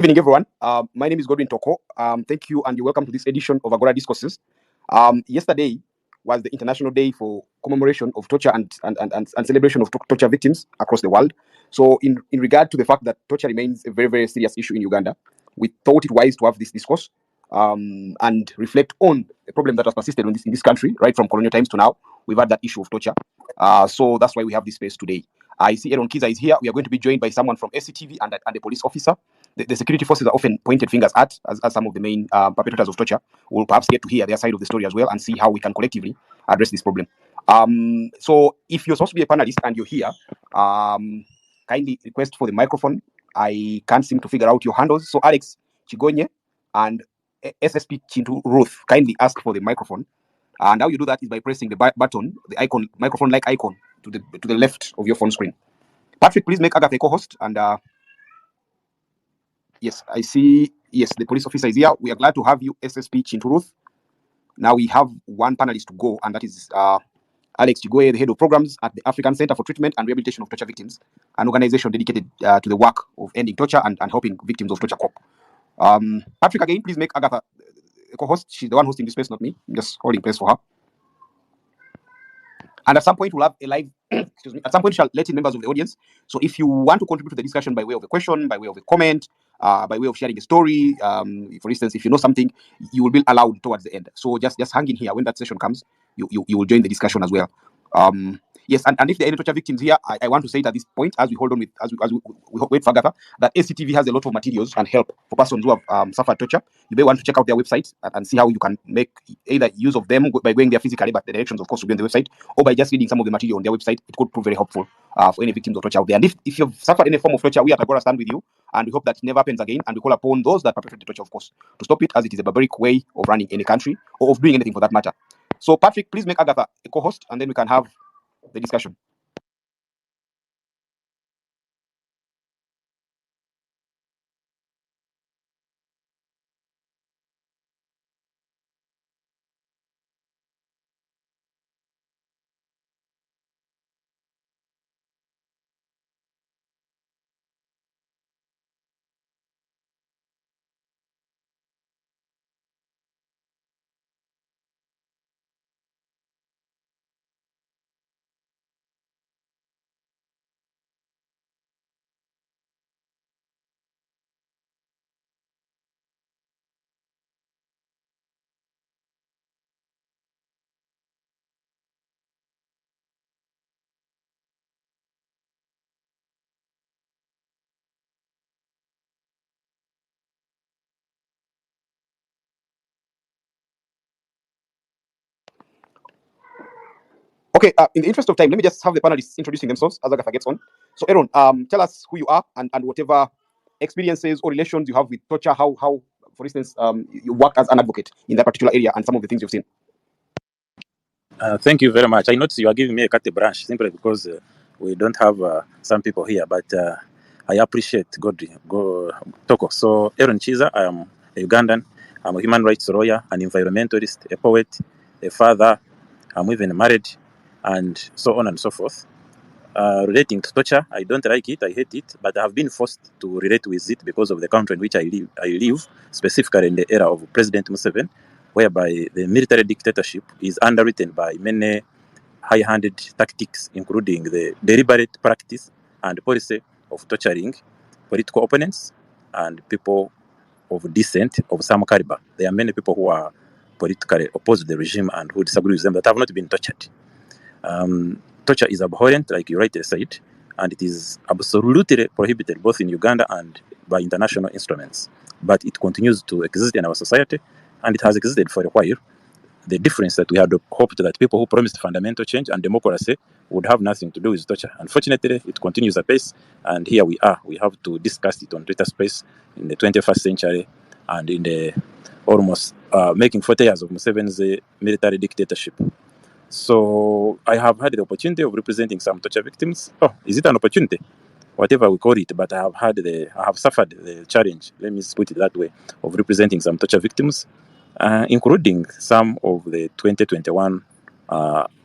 Evening, everyone. My name is Godwin Toko. Thank you, and you're welcome to this edition of Agora Discourses. Yesterday was the International Day for commemoration of torture and celebration of torture victims across the world. So, in regard to the fact that torture remains a very, very serious issue in Uganda, we thought it wise to have this discourse and reflect on a problem that has persisted in this country, right from colonial times to now. We've had that issue of torture. So that's why we have this space today. I see Aaron Kiza is here. We are going to be joined by someone from SCTV and a police officer. The security forces are often pointed fingers at as some of the main perpetrators of torture. We'll perhaps get to hear their side of the story as well and see how we can collectively address this problem. So if you're supposed to be a panelist and you're here, kindly request for the microphone. I can't seem to figure out your handles. So Alex Chigonye and SSP Chintu Ruth, kindly ask for the microphone. And how you do that is by pressing the button, the icon, microphone-like icon to the left of your phone screen. Patrick, please make Agatha a co-host. And yes, I see. Yes, the police officer is here. We are glad to have you, SSP Chintu Ruth. Now we have one panelist to go, and that is Alex Chigoye, the head of programs at the African Center for Treatment and Rehabilitation of Torture Victims, an organization dedicated to the work of ending torture and helping victims of torture cope. Patrick, again, please make Agatha a co-host. She's the one hosting this space, not me. I'm just holding place for her. And at some point, we'll have a live, excuse me, at some point, shall let in members of the audience. So if you want to contribute to the discussion by way of a question, by way of a comment, by way of sharing a story, for instance, if you know something, you will be allowed towards the end. So just hang in here. When that session comes, you will join the discussion as well. Yes, and if there are any torture victims here, I want to say it at this point, as we hold on with, as we wait for Agatha, that SCTV has a lot of materials and help for persons who have suffered torture. You may want to check out their website and see how you can make either use of them by going there physically, but the directions, of course, will be on the website, or by just reading some of the material on their website. It could prove very helpful for any victims of torture out there. And if you've suffered any form of torture, we at Agora stand with you, and we hope that it never happens again. And we call upon those that perpetrate the torture, of course, to stop it, as it is a barbaric way of running any country or of doing anything for that matter. So, Patrick, please make Agatha a co-host, and then we can have the discussion. Okay, in the interest of time, let me just have the panelists introducing themselves as Agatha gets on. So, Aaron, tell us who you are and whatever experiences or relations you have with torture, how for instance, you work as an advocate in that particular area and some of the things you've seen. Thank you very much. I notice you are giving me a carte blanche simply because we don't have some people here, but I appreciate Toko. So, Aaron Chiza, I am a Ugandan. I'm a human rights lawyer, an environmentalist, a poet, a father. I'm even married, and so on and so forth. Relating to torture, I don't like it, I hate it, but I have been forced to relate with it because of the country in which I live, specifically in the era of President Museveni, whereby the military dictatorship is underwritten by many high-handed tactics, including the deliberate practice and policy of torturing political opponents and people of dissent of some caliber. There are many people who are politically opposed to the regime and who disagree with them that have not been tortured. Torture is abhorrent, like you rightly said, and it is absolutely prohibited both in Uganda and by international instruments. But it continues to exist in our society, and it has existed for a while. The difference that we had hoped that people who promised fundamental change and democracy would have nothing to do with torture. Unfortunately, it continues apace, and here we are. We have to discuss it on Twitter space in the 21st century and in the almost making 40 years of Museveni's military dictatorship. So I have had the opportunity of representing some torture victims. Oh, is it an opportunity? Whatever we call it, but I have suffered the challenge, let me put it that way, of representing some torture victims, including some of the 2021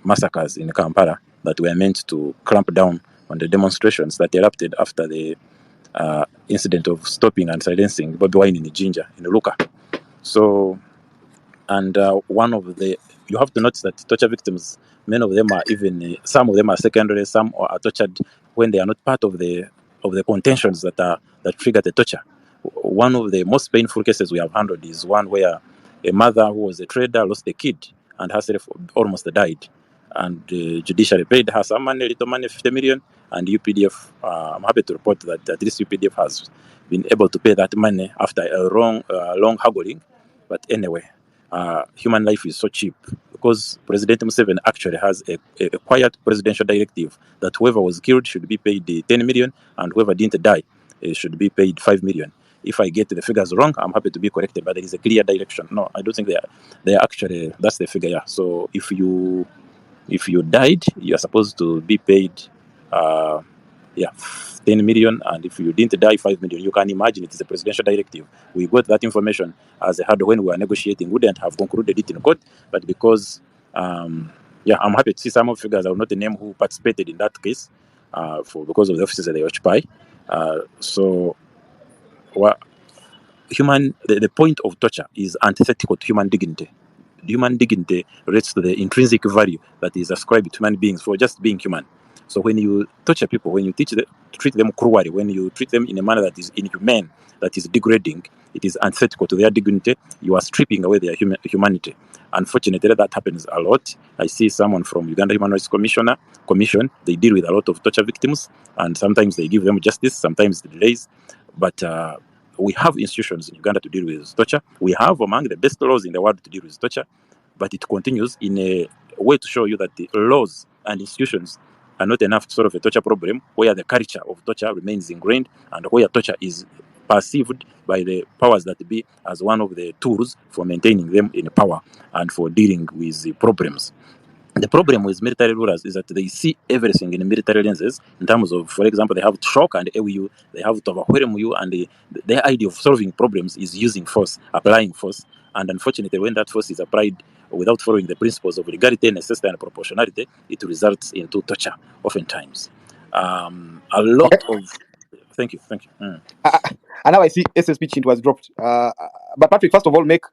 massacres in Kampala that were meant to clamp down on the demonstrations that erupted after the incident of stopping and silencing Bobby Wine in Ginger in Luka. So, and one of the, you have to notice that torture victims, many of them are even, some of them are secondary, some are tortured when they are not part of the contentions that trigger the torture. One of the most painful cases we have handled is one where a mother who was a trader lost a kid and herself almost died. And judiciary paid her some money, little money, 50 million, and UPDF, I'm happy to report that at least UPDF has been able to pay that money after a long haggling. But anyway, human life is so cheap because President Museveni actually has a quiet presidential directive that whoever was killed should be paid 10 million and whoever didn't die should be paid 5 million. If I get the figures wrong, I'm happy to be corrected, but there is a clear direction. No, I don't think they are actually, that's the figure. Yeah. So if you died, you are supposed to be paid, uh, 10 million, and if you didn't die, 5 million. You can imagine it is a presidential directive. We got that information as a hard when we were negotiating. We wouldn't have concluded it in court, but because, I'm happy to see some of figures. I will not name who participated in that case, because of the offices that they occupy. So, the point of torture is antithetical to human dignity. Human dignity relates to the intrinsic value that is ascribed to human beings for just being human. So when you torture people, when you treat them cruelly, when you treat them in a manner that is inhumane, that is degrading, it is antithetical to their dignity. You are stripping away their humanity. Unfortunately, that happens a lot. I see someone from Uganda Human Rights Commission. They deal with a lot of torture victims, and sometimes they give them justice, sometimes it delays. But we have institutions in Uganda to deal with torture. We have among the best laws in the world to deal with torture, but it continues in a way to show you that the laws and institutions are not enough to solve a torture problem where the culture of torture remains ingrained and where torture is perceived by the powers that be as one of the tools for maintaining them in power and for dealing with the problems. The problem with military rulers is that they see everything in military lenses in terms of, for example, they have to shock and awe you, they have to overwhelm you, and their idea of solving problems is using force, applying force. And unfortunately, when that force is applied without following the principles of legality, necessity, and proportionality, it results into torture, oftentimes. A lot Okay. of... Thank you. And now I see SS pitch was dropped. But Patrick, first of all, make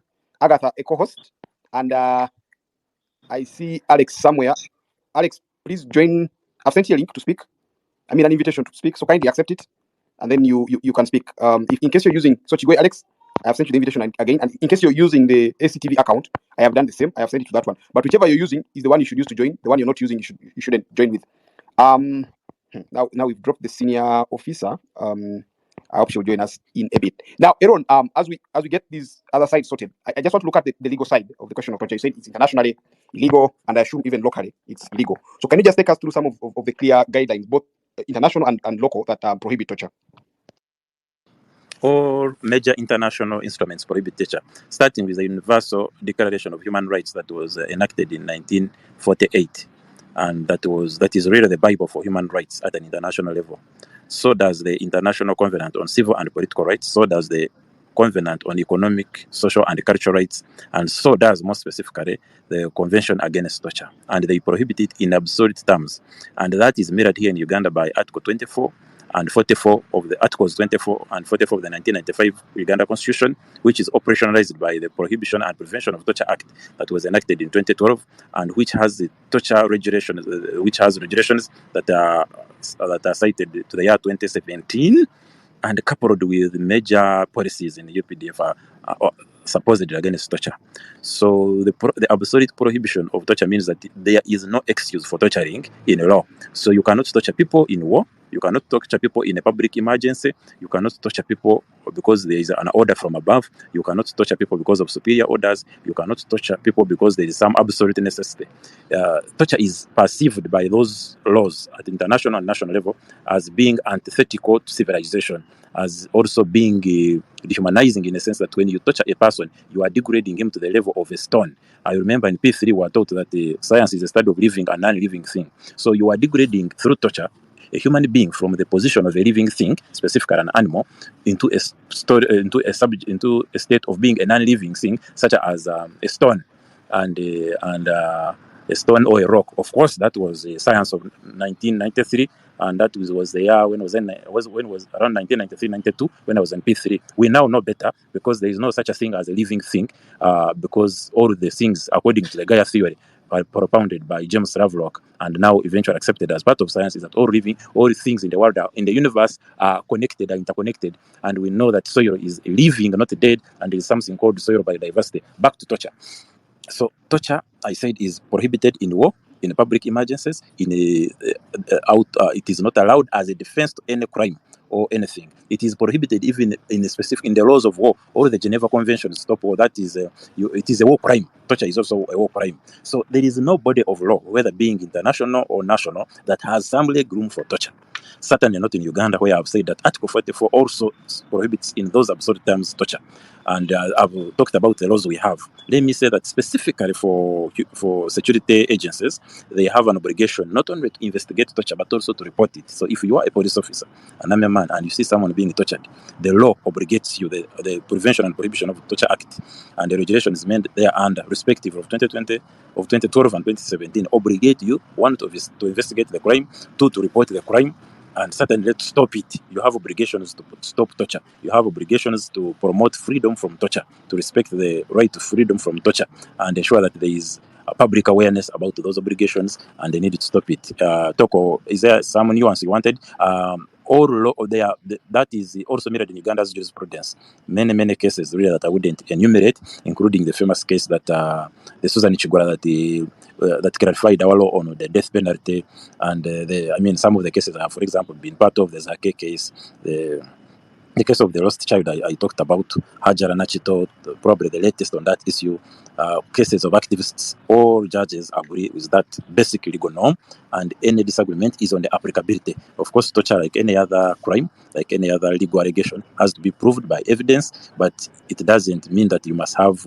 Agatha a co-host, and I see Alex somewhere. Alex, please join. I've sent you a link to speak. I mean, an invitation to speak. So kindly accept it, and then you can speak. If in case you're using Sochigwe, Alex, I have sent you the invitation again. And in case you're using the ACTV account, I have done the same. I have sent it to that one. But whichever you're using is the one you should use to join. The one you're not using, you shouldn't join with. Now we've dropped the senior officer. I hope she'll join us in a bit. Now, Aaron, as we get these other sides sorted, I just want to look at the legal side of the question of torture. You said it's internationally illegal, and I assume even locally it's illegal. So can you just take us through some of the clear guidelines, both international and local, that prohibit torture? All major international instruments prohibit torture, starting with the Universal Declaration of Human Rights that was enacted in 1948, and that is really the Bible for human rights at an international level. So does the International Covenant on Civil and Political Rights, so does the Covenant on Economic, Social and Cultural Rights, and so does, more specifically, the Convention Against Torture. And they prohibit it in absolute terms. And that is mirrored here in Uganda by Article 24 and 44 of the Articles 24 and 44 of the 1995 Uganda Constitution, which is operationalized by the Prohibition and Prevention of Torture Act that was enacted in 2012, and which has the torture regulations, that are cited to the year 2017, and coupled with major policies in the UPDF are supposedly against torture. So the absolute prohibition of torture means that there is no excuse for torturing in law. So you cannot torture people in war. You cannot torture people in a public emergency. You cannot torture people because there is an order from above. You cannot torture people because of superior orders. You cannot torture people because there is some absolute necessity. Torture is perceived by those laws at international and national level as being antithetical to civilization, as also being dehumanizing, in a sense that when you torture a person, you are degrading him to the level of a stone. I remember in P3 we were taught that science is a study of living and non-living thing. So you are degrading through torture a human being from the position of a living thing, specifically an animal, into a state of being a non-living thing, such as a stone and a stone or a rock. Of course, that was a science of 1993 and that was the year when I was around 1993, 92, when I was in P3. We now know better because there is no such a thing as a living thing, because all the things, according to the Gaia theory, propounded by James Lovelock and now eventually accepted as part of science, is that all things in the world, in the universe, are connected, are interconnected, and we know that soil is living, not dead, and there is something called soil biodiversity. Back to torture. So torture, I said, is prohibited in war, in public emergencies, it is not allowed as a defense to any crime or anything. It is prohibited even in the laws of war. All the Geneva Conventions stop war. That is, it is a war crime. Torture is also a war crime. So there is no body of law, whether being international or national, that has some leg room for torture. Certainly not in Uganda, where I've said that Article 44 also prohibits in those absurd terms torture. And I've talked about the laws we have. Let me say that specifically for security agencies, they have an obligation not only to investigate torture, but also to report it. So if you are a police officer, an army man, and you see someone being tortured, the law obligates you, the Prevention and Prohibition of Torture Act, and the regulation is made there under, respective of 2020, of 2012 and 2017, obligate you, one, to investigate the crime, two, to report the crime, and certainly to stop it. You have obligations to stop torture. You have obligations to promote freedom from torture, to respect the right to freedom from torture, and ensure that there is public awareness about those obligations, and they need to stop it. Toko, is there some nuance you wanted? All law there, that is also mirrored in Uganda's jurisprudence. Many cases really that I wouldn't enumerate, including the famous case that the Susan Chigwara that clarified our law on the death penalty, and some of the cases have, for example, been part of the Zake case, the case of the lost child I talked about, Hajara Nachito, probably the latest on that issue. Cases of activists, all judges agree with that basic legal norm, and any disagreement is on the applicability. Of course, torture, like any other crime, like any other legal allegation, has to be proved by evidence, but it doesn't mean that you must have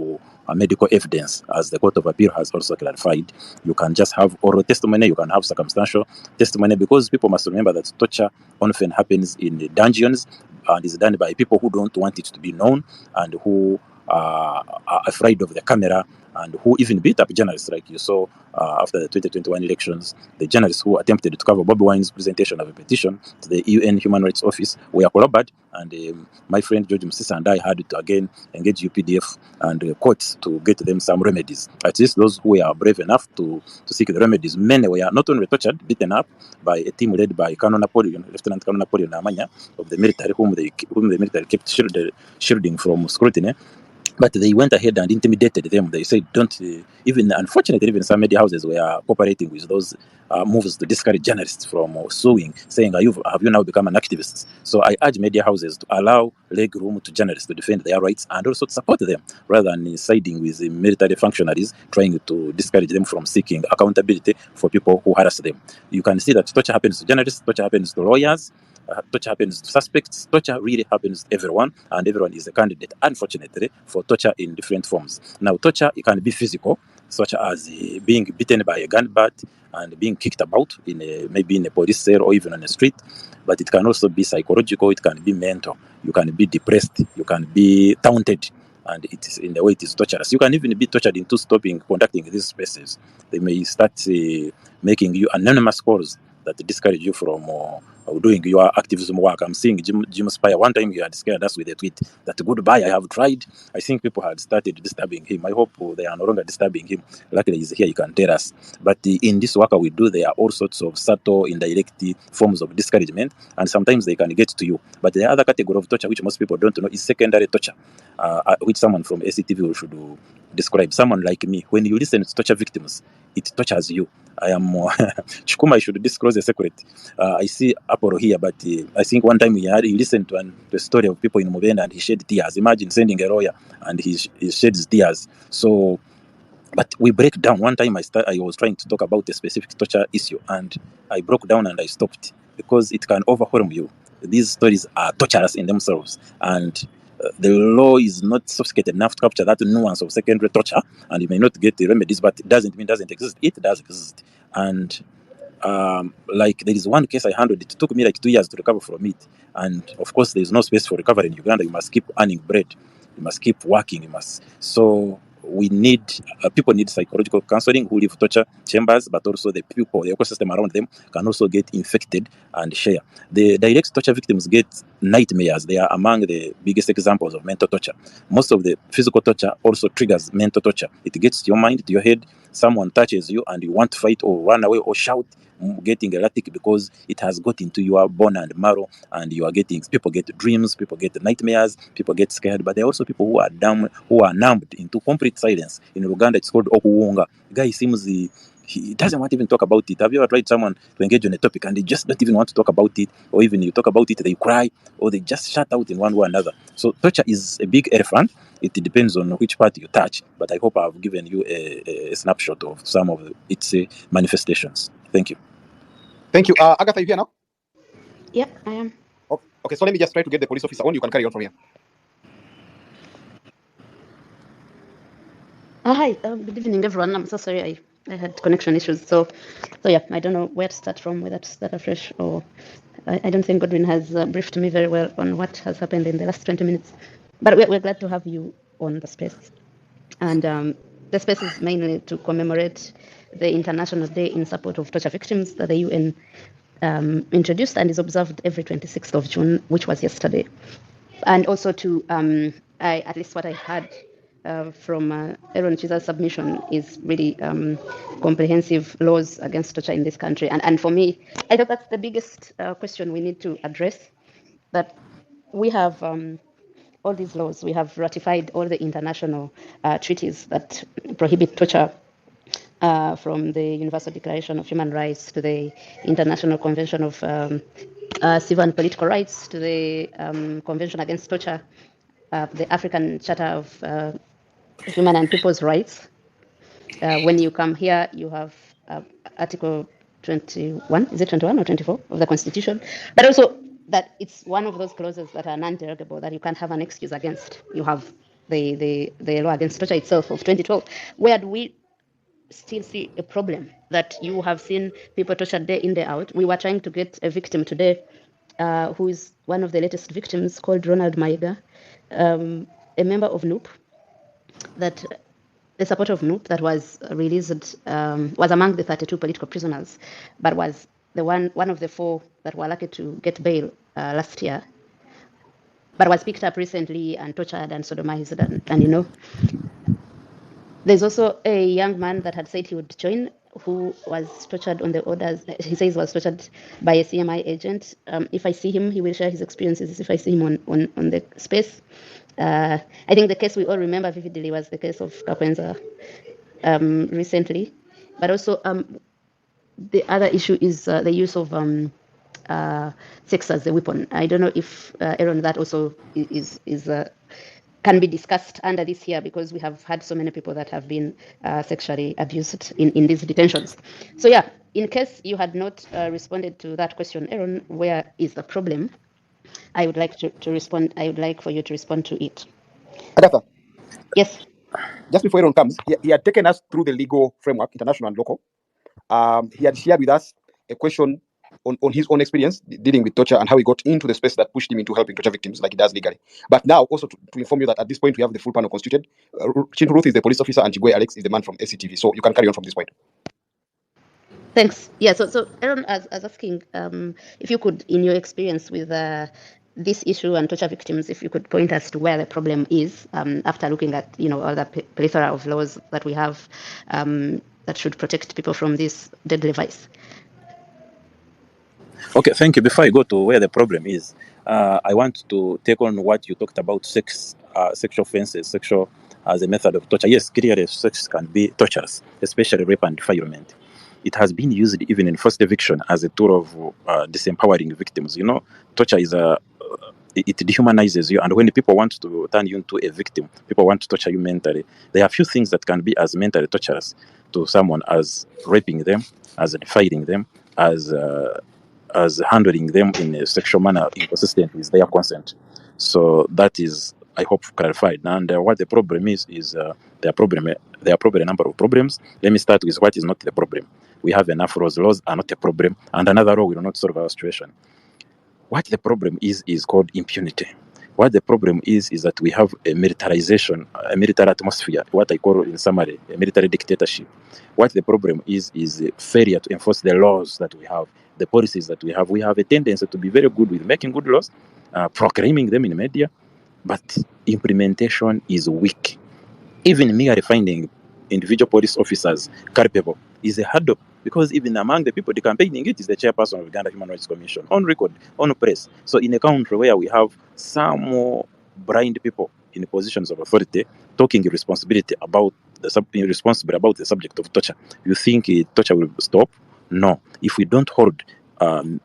medical evidence, as the Court of Appeal has also clarified. You can just have oral testimony, you can have circumstantial testimony, because people must remember that torture often happens in the dungeons and is done by people who don't want it to be known, and who are afraid of the camera, and who even beat up journalists like you saw after the 2021 elections. The journalists who attempted to cover Bobi Wine's presentation of a petition to the UN Human Rights Office were collaborated, and my friend George Musisa and I had to again engage UPDF and courts to get them some remedies. At least those who were brave enough to seek the remedies. Many were not only tortured, beaten up by a team led by Lieutenant Colonel Napoleon Amanya of the military, whom the military kept shielding from scrutiny. But they went ahead and intimidated them. They said, don't, unfortunately, even some media houses were cooperating with those moves to discourage journalists from suing, saying, have you now become an activist? So I urge media houses to allow leg room to journalists to defend their rights, and also to support them, rather than siding with the military functionaries, trying to discourage them from seeking accountability for people who harass them. You can see that torture happens to journalists, torture happens to lawyers, torture happens to suspects. Torture really happens to everyone, and everyone is a candidate, unfortunately, for torture in different forms. Now, torture, it can be physical, such as being beaten by a gun butt and being kicked about maybe in a police cell or even on the street. But it can also be psychological, it can be mental. You can be depressed, you can be taunted, and it is in the way it is torturous. You can even be tortured into stopping conducting these spaces. They may start making you anonymous calls that discourage you from doing your activism work. I'm seeing Jim Spire. One time he had scared us with a tweet that goodbye, I have tried. I think people had started disturbing him. I hope they are no longer disturbing him. Luckily he's here, he can tell us. But in this work we do, there are all sorts of subtle, indirect forms of discouragement, and sometimes they can get to you. But the other category of torture, which most people don't know, is secondary torture, which someone from ACTV should describe. Someone like me, when you listen to torture victims, it tortures you. I am Chukuma, I should disclose a secret. I see Apollo here, but I think one time he listened to a story of people in Mubenda, and he shed tears. Imagine sending a lawyer and he sheds tears. So, but we break down. One time I was trying to talk about a specific torture issue, and I broke down and I stopped, because it can overwhelm you. These stories are torturous in themselves, and the law is not sophisticated enough to capture that nuance of secondary torture, and you may not get the remedies, but it doesn't mean it doesn't exist. It does exist. And like there is one case I handled, it took me like 2 years to recover from it. And of course, there is no space for recovery in Uganda. You must keep earning bread. You must keep working. So we need people need psychological counseling who leave torture chambers, but also the people, the ecosystem around them can also get infected and share. The direct torture victims get nightmares. They are among the biggest examples of mental torture. Most of the physical torture also triggers mental torture. It gets to your mind, to your head. Someone touches you and you want to fight or run away or shout, getting erratic because it has got into your bone and marrow, and you are getting, people get dreams, people get nightmares, people get scared. But there are also people who are dumb, who are numbed into complete silence. In Uganda, it's called okuwonga. Guy seems he doesn't want to even talk about it. Have you ever tried someone to engage on a topic and they just don't even want to talk about it, or even you talk about it, they cry, or they just shut out in one way or another? So torture is a big elephant. It depends on which part you touch, but I hope I've given you a snapshot of some of its manifestations. Thank you. Thank you. Agatha, you here now? Yep, I am. Okay, so let me just try to get the police officer on. You can carry on from here. Hi, good evening, everyone. I'm so sorry I had connection issues. So yeah, I don't know where to start from, whether to start afresh or I don't think Godwin has briefed me very well on what has happened in the last 20 minutes. But we're glad to have you on the space. And the space is mainly to commemorate the International Day in support of torture victims that the UN introduced and is observed every 26th of June, which was yesterday. And also to, at least what I heard from Aaron Chiza's submission is really comprehensive laws against torture in this country. And for me, I thought that's the biggest question we need to address, that we have all these laws, we have ratified all the international treaties that prohibit torture, from the Universal Declaration of Human Rights to the International Convention of Civil and Political Rights to the Convention Against Torture, the African Charter of Human and People's Rights. When you come here, you have Article 21, is it 21 or 24 of the Constitution? But also that it's one of those clauses that are non-derogable, that you can't have an excuse against. You have the law against torture itself of 2012. Where do we still see a problem that you have seen people tortured day in, day out? We were trying to get a victim today, who is one of the latest victims, called Ronald Maiga, a member of NUP, that the supporter of NUP that was released, was among the 32 political prisoners, but was the one of the 4 that were lucky to get bail last year, but was picked up recently and tortured and sodomized, and you know. There's also a young man that had said he would join, who was tortured on the orders. He says was tortured by a CMI agent. If I see him, he will share his experiences. If I see him on the space. I think the case we all remember vividly was the case of Kapwenza recently. But also the other issue is the use of sex as a weapon. I don't know if Aaron, that also is can be discussed under this here, because we have had so many people that have been sexually abused in these detentions. So yeah, in case you had not responded to that question, Aaron, where is the problem? I would like to respond. I would like for you to respond to it. Agatha. Yes. Just before Aaron comes, he had taken us through the legal framework, international and local. He had shared with us a question on his own experience dealing with torture and how he got into the space that pushed him into helping torture victims like he does legally. But now, also to inform you that at this point we have the full panel constituted. Chintu Ruth is the police officer and Chigwe Alex is the man from SCTV. So you can carry on from this point. Thanks. Yeah, so Aaron, I was asking if you could, in your experience with this issue and torture victims, if you could point us to where the problem is, after looking at, you know, all the plethora of laws that we have that should protect people from this deadly vice. Okay, thank you. Before I go to where the problem is, I want to take on what you talked about, sexual offenses, sexual as a method of torture. Yes, clearly sex can be torturous, especially rape and defilement. It has been used even in forced eviction as a tool of disempowering victims. You know, torture is it dehumanizes you, and when people want to turn you into a victim, people want to torture you mentally. There are a few things that can be as mentally torturous to someone as raping them, as defiling them, as handling them in a sexual manner inconsistent with their consent. So that is, I hope, clarified. And what the problem is there are probably a number of problems. Let me start with what is not the problem. We have enough laws. Laws are not a problem, and another law will not solve our situation. What the problem is called impunity. What the problem is that we have a militarization, a military atmosphere, what I call in summary, a military dictatorship. What the problem is a failure to enforce the laws that we have, the policies that we have. We have a tendency to be very good with making good laws, proclaiming them in media, but implementation is weak. Even merely finding individual police officers culpable is a hurdle, because even among the people campaigning it is the chairperson of Uganda Human Rights Commission, on record, on press. So in a country where we have some more blind people in positions of authority talking irresponsible about the subject of torture, you think torture will stop? No. If we don't hold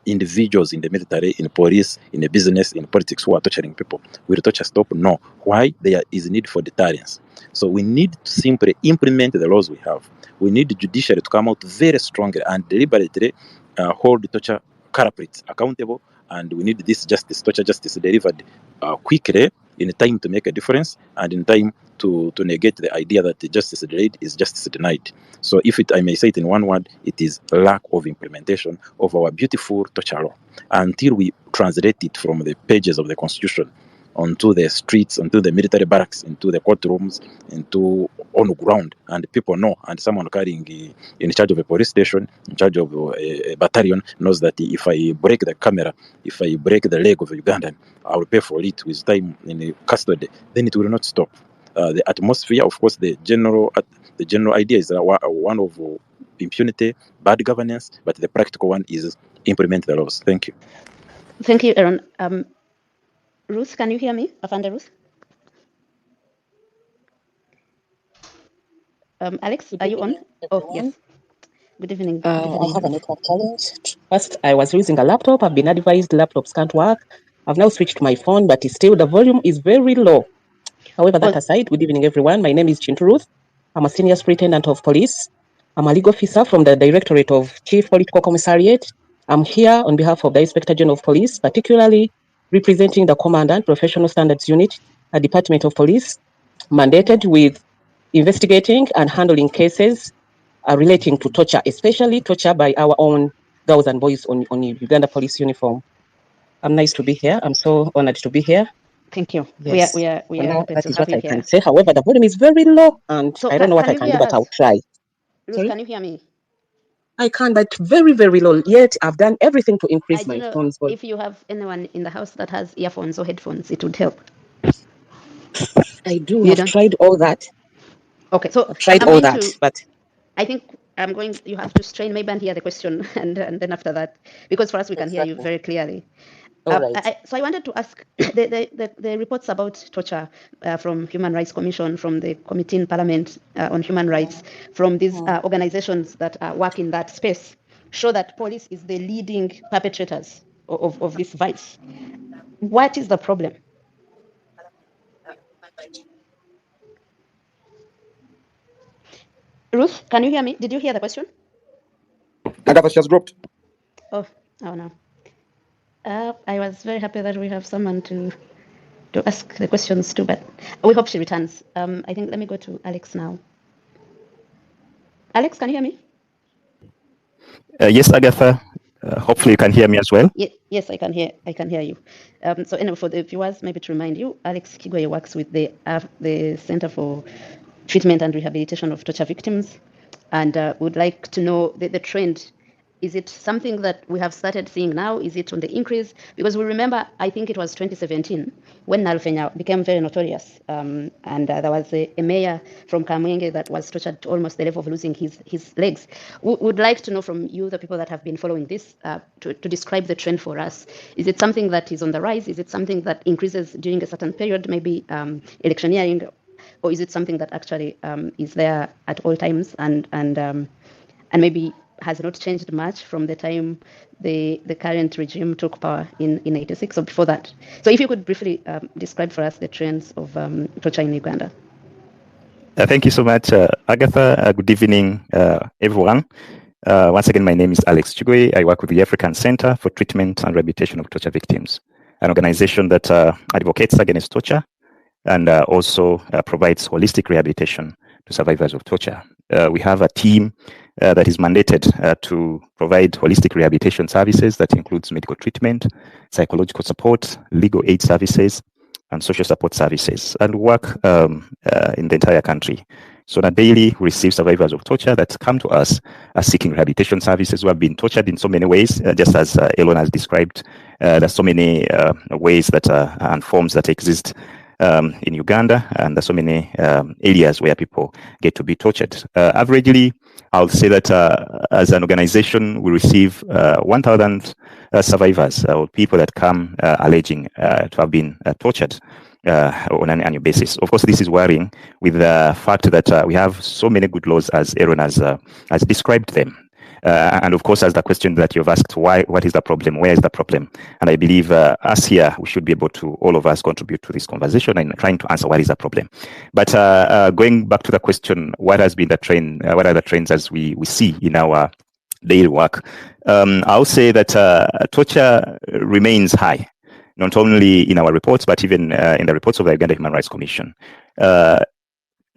individuals in the military, in police, in the business, in politics who are torturing people, will torture stop? No. Why? There is need for deterrence. So we need to simply implement the laws we have. We need the judiciary to come out very strongly and deliberately hold the torture culprits accountable, and we need this torture justice delivered quickly, in time to make a difference, and in time to negate the idea that the justice delayed is justice denied. So if I may say it in one word, it is lack of implementation of our beautiful torture law. Until we translate it from the pages of the Constitution onto the streets, onto the military barracks, into the courtrooms, into on the ground, and people know, and someone carrying in charge of a police station, in charge of a battalion, knows that if I break the camera, if I break the leg of a Ugandan, I will pay for it with time in custody. Then it will not stop. The atmosphere, of course, the general idea is one of impunity, bad governance, but the practical one is implement the laws. Thank you. Thank you, Aaron. Ruth, can you hear me? Afanda Ruth? Alex, are you on? Oh, yes. Good evening. I have a network challenge. First, I was using a laptop. I've been advised laptops can't work. I've now switched to my phone, but still the volume is very low. However, that aside, good evening, everyone. My name is Chintu Ruth. I'm a senior superintendent of police. I'm a legal officer from the Directorate of Chief Political Commissariat. I'm here on behalf of the Inspector General of Police, particularly representing the Commandant Professional Standards Unit, a Department of Police mandated with investigating and handling cases relating to torture, especially torture by our own girls and boys on Uganda police uniform. I'm nice to be here. I'm so honored to be here. Thank you. Yes. We are happy that to is have what you I here. can say. However, the volume is very low, and So I don't know what I can do, but I'll try. Ruth, Sorry? can you hear me? I can, but very, very low. Yet I've done everything to increase my phone's volume. If you have anyone in the house that has earphones or headphones, it would help. I do. I've tried all that. Okay, so I've tried all that, but I think you have to strain maybe and hear the question, and then after that, because for us we can hear you very clearly. So I wanted to ask the reports about torture from Human Rights Commission, from the Committee in Parliament on Human Rights, from these organizations that work in that space, show that police is the leading perpetrators of this vice. What is the problem? Ruth, can you hear me? Did you hear the question? Agatha, she has dropped. Oh no. I was very happy that we have someone to ask the questions to, but we hope she returns. I think let me go to Alex now. Alex, can you hear me? Yes, Agatha. Hopefully you can hear me as well. Yes, I can hear you. So anyway, for the viewers, maybe to remind you, Alex Kigwe works with the Center for Treatment and Rehabilitation of Torture Victims, and would like to know the trend. Is it something that we have started seeing now? Is it on the increase? Because we remember, I think it was 2017, when Nalufenya became very notorious. And there was a mayor from Kamwenge that was tortured to almost the level of losing his legs. We would like to know from you, the people that have been following this, to describe the trend for us. Is it something that is on the rise? Is it something that increases during a certain period, maybe electioneering? Or is it something that actually is there at all times and maybe has not changed much from the time the current regime took power in 86 or before that? So if you could briefly describe for us the trends of torture in Uganda. Thank you so much, Agatha. Good evening, everyone. Once again, my name is Alex Chigwe. I work with the African Center for Treatment and Rehabilitation of Torture Victims, an organization that advocates against torture and also provides holistic rehabilitation to survivors of torture. We have a team that is mandated to provide holistic rehabilitation services that includes medical treatment, psychological support, legal aid services, and social support services, and work in the entire country. So on a daily, we receive survivors of torture that come to us seeking rehabilitation services who have been tortured in so many ways, just as Elon has described. There's so many ways that and forms that exist in Uganda, and there's so many areas where people get to be tortured. Averagely, I'll say that as an organization, we receive 1,000 survivors or people that come alleging to have been tortured on an annual basis. Of course, this is worrying with the fact that we have so many good laws as Aaron has described them. And of course, as the question that you've asked, what is the problem? Where is the problem? And I believe us here, we should be able to, all of us, contribute to this conversation and trying to answer what is the problem. But going back to the question, what has been the trend? What are the trends as we see in our daily work? I'll say that torture remains high, not only in our reports, but even in the reports of the Uganda Human Rights Commission.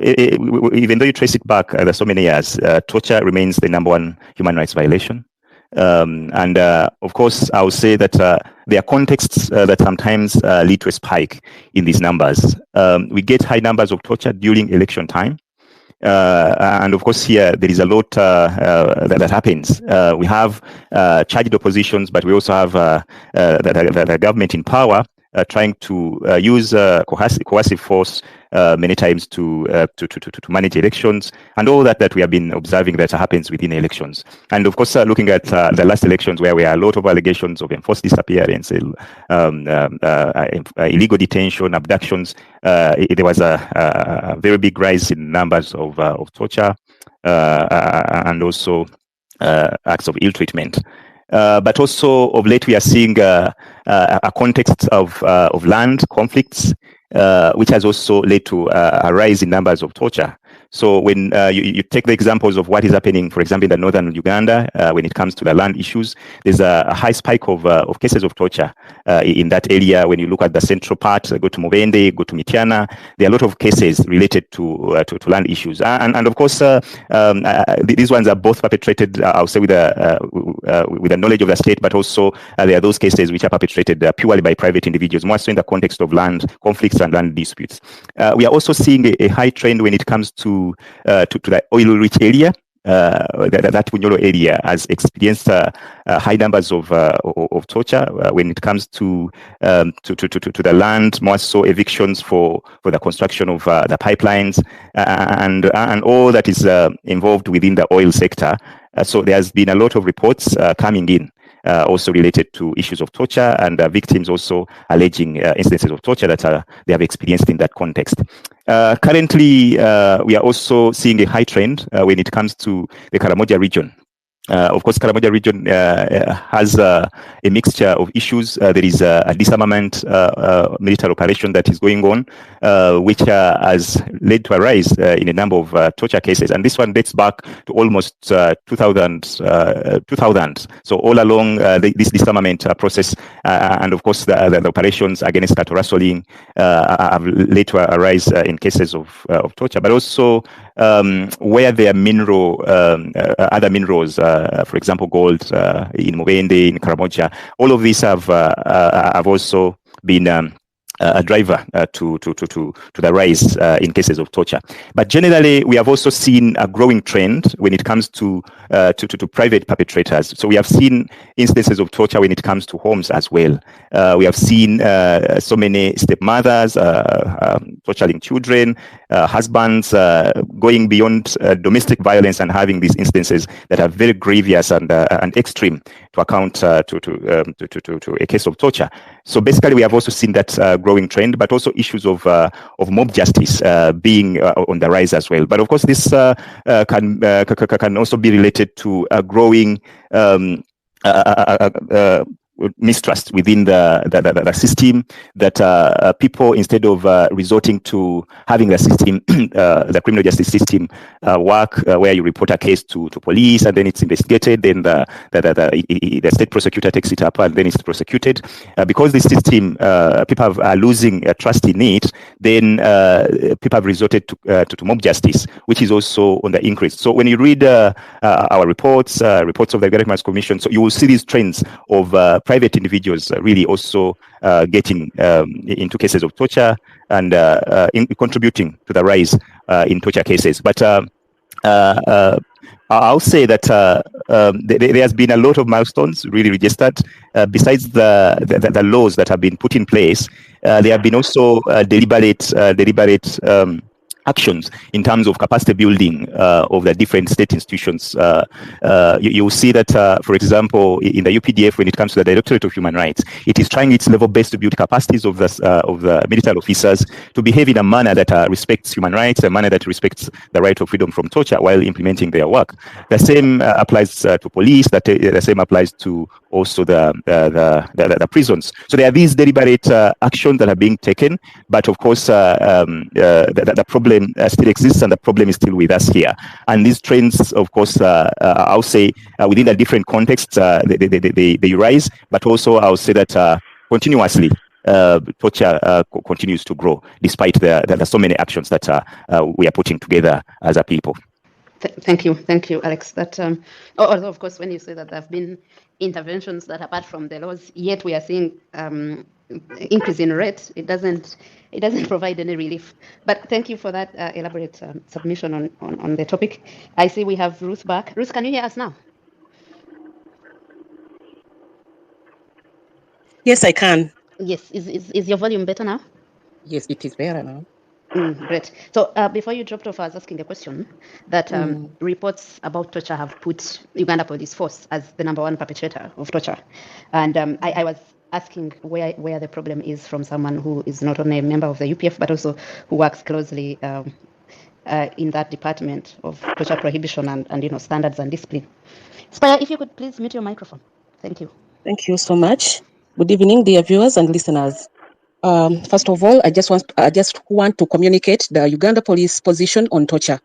Even though you trace it back, there's so many years, torture remains the #1 human rights violation. And of course, I would say that there are contexts that sometimes lead to a spike in these numbers. We get high numbers of torture during election time. And of course, here there is a lot that happens. We have charged oppositions, but we also have the government in power trying to use coercive force many times to manage elections, and all that we have been observing that happens within elections. And of course, looking at the last elections, where we had a lot of allegations of enforced disappearance, illegal detention, abductions, there was a very big rise in numbers of torture and also acts of ill treatment. But also of late, we are seeing a context of land conflicts, which has also led to a rise in numbers of torture. So when you take the examples of what is happening, for example, in the northern Uganda, when it comes to the land issues, there's a high spike of cases of torture in that area. When you look at the central part, go to Mubende, go to Mityana, there are a lot of cases related to land issues. And of course, these ones are both perpetrated, I'll say, with the knowledge of the state, but also there are those cases which are perpetrated purely by private individuals, more so in the context of land conflicts and land disputes. We are also seeing a high trend when it comes to the oil-rich area. That Bunyoro area has experienced high numbers of torture when it comes to the land, more so evictions for the construction of the pipelines and all that is involved within the oil sector. So there has been a lot of reports coming in. Also related to issues of torture, and victims also alleging instances of torture that they have experienced in that context. Currently, we are also seeing a high trend when it comes to the Karamoja region. Of course, Karamoja region has a mixture of issues. There is a disarmament military operation that is going on, which has led to a rise in a number of torture cases. And this one dates back to almost 2000. So all along this disarmament process, and of course the operations against cattle rustling have led to a rise in cases of torture, but also where there are other minerals, for example, gold in Mubende, in Karamoja, all of these have also been a driver to the rise in cases of torture. But generally, we have also seen a growing trend when it comes to private perpetrators. So we have seen instances of torture when it comes to homes as well. We have seen so many stepmothers torturing children, husbands going beyond domestic violence and having these instances that are very grievous and extreme to account to a case of torture. So basically, we have also seen that growing trend, but also issues of mob justice being on the rise as well. But of course, this can also be related to a growing mistrust within the system, that people, instead of resorting to having the system, the criminal justice system work, where you report a case to police and then it's investigated, then the state prosecutor takes it up and then it's prosecuted. Because the system, people are losing trust in it, then people have resorted to mob justice, which is also on the increase. So when you read our reports of the Uganda Human Rights Commission, so you will see these trends of private individuals really also getting into cases of torture and contributing to the rise in torture cases. But I'll say that there has been a lot of milestones really registered. Besides the laws that have been put in place, there have been also deliberate actions in terms of capacity building of the different state institutions. You will see that, for example, in the UPDF, when it comes to the Directorate of Human Rights, it is trying its level best to build capacities of the military officers to behave in a manner that respects human rights, a manner that respects the right of freedom from torture while implementing their work. The same applies to police. The same applies to also the prisons. So there are these deliberate actions that are being taken, but of course, the problem still exists, and the problem is still with us here. And these trends, of course, I'll say within the different contexts, they rise, but also I'll say that continuously torture continues to grow, despite the so many actions that we are putting together as a people. Thank you, Alex. That although of course, when you say that there have been interventions that apart from the laws, yet we are seeing increase in rate, it doesn't provide any relief. But thank you for that elaborate submission on the topic. I see we have Ruth back. Ruth, can you hear us now? Yes, I can. Yes. Is your volume better now? Yes, it is better now. Great. So before you dropped off, I was asking a question that reports about torture have put Uganda Police Force as the #1 perpetrator of torture. And I was asking where the problem is from someone who is not only a member of the UPF, but also who works closely in that department of torture prohibition and standards and discipline. Spire, if you could please mute your microphone. Thank you. Thank you so much. Good evening, dear viewers and listeners. First of all, I just want to communicate the Uganda Police position on torture.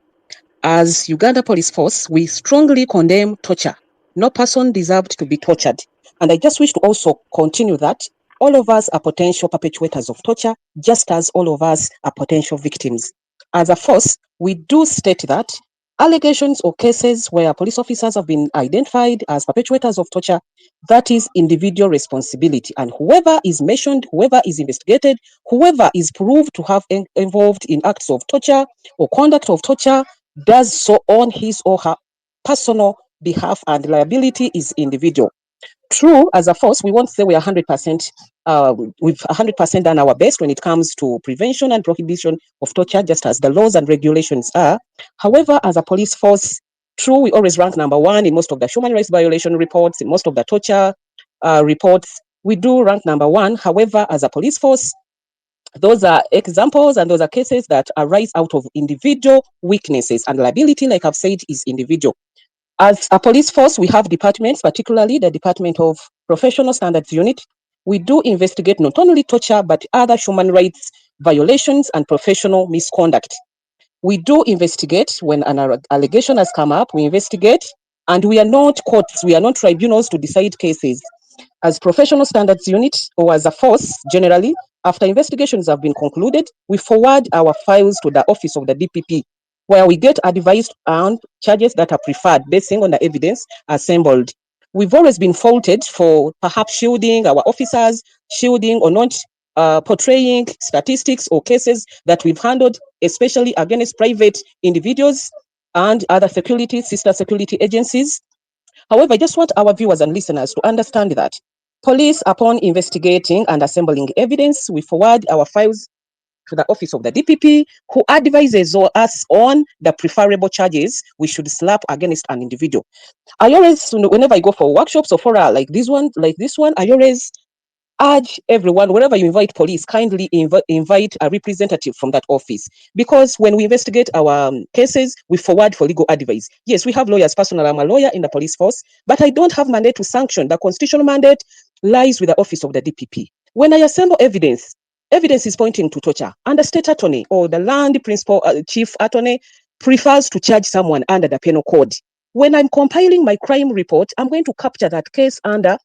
As Uganda Police Force, we strongly condemn torture. No person deserved to be tortured. And I just wish to also continue that all of us are potential perpetrators of torture, just as all of us are potential victims. As a force, we do state that allegations or cases where police officers have been identified as perpetrators of torture, that is individual responsibility. And whoever is mentioned, whoever is investigated, whoever is proved to have involved in acts of torture or conduct of torture, does so on his or her personal behalf, and liability is individual. True, as a force, we won't say we are 100%, we've 100% done our best when it comes to prevention and prohibition of torture, just as the laws and regulations are. However, as a police force, true, we always rank #1 in most of the human rights violation reports, in most of the torture reports. We do rank #1. However, as a police force, those are examples and those are cases that arise out of individual weaknesses, and liability, like I've said, is individual. As a police force, we have departments, particularly the Department of Professional Standards Unit. We do investigate not only torture, but other human rights violations and professional misconduct. We do investigate when an allegation has come up, we investigate, and we are not courts, we are not tribunals to decide cases. As Professional Standards Unit, or as a force, generally, after investigations have been concluded, we forward our files to the office of the DPP, where we get advice on charges that are preferred based on the evidence assembled. We've always been faulted for perhaps shielding our officers, shielding or not portraying statistics or cases that we've handled, especially against private individuals and other sister security agencies. However, I just want our viewers and listeners to understand that police, upon investigating and assembling evidence, we forward our files to the office of the DPP, who advises us on the preferable charges we should slap against an individual. I always, whenever I go for workshops or fora like this one, I always urge everyone, whenever you invite police, kindly invite a representative from that office. Because when we investigate our cases, we forward for legal advice. Yes, we have lawyers. Personally, I'm a lawyer in the police force, but I don't have mandate to sanction. The constitutional mandate lies with the office of the DPP. When I assemble evidence is pointing to torture, and the state attorney or the land principal chief attorney prefers to charge someone under the penal code. When I'm compiling my crime report, I'm going to capture that case under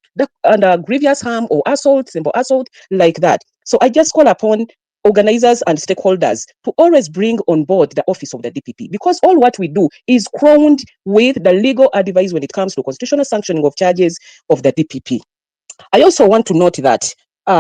grievous harm or assault, simple assault, like that. So I just call upon organizers and stakeholders to always bring on board the office of the DPP, because all what we do is crowned with the legal advice when it comes to constitutional sanctioning of charges of the DPP. I also want to note that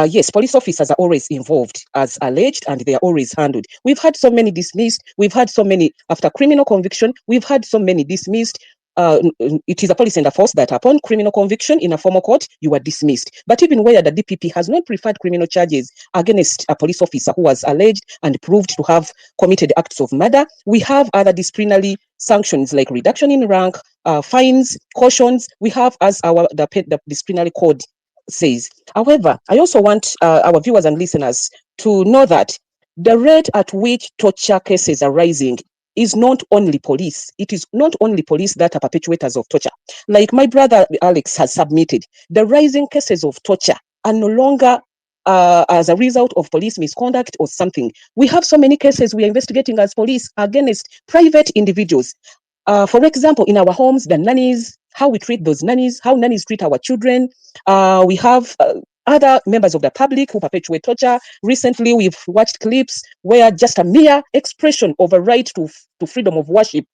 yes, police officers are always involved as alleged and they are always handled. We've had so many dismissed. We've had so many after criminal conviction. We've had so many dismissed. It is a policy and a force that upon criminal conviction in a formal court, you are dismissed. But even where the DPP has not preferred criminal charges against a police officer who was alleged and proved to have committed acts of murder, we have other disciplinary sanctions like reduction in rank, fines, cautions. We have as the disciplinary code says. However, I also want our viewers and listeners to know that the rate at which torture cases are rising is not only police. It is not only police that are perpetrators of torture. Like my brother Alex has submitted, the rising cases of torture are no longer as a result of police misconduct or something. We have so many cases we are investigating as police against private individuals. For example, in our homes, the nannies, how we treat those nannies, how nannies treat our children. We have other members of the public who perpetuate torture. Recently, we've watched clips where just a mere expression of a right to freedom of worship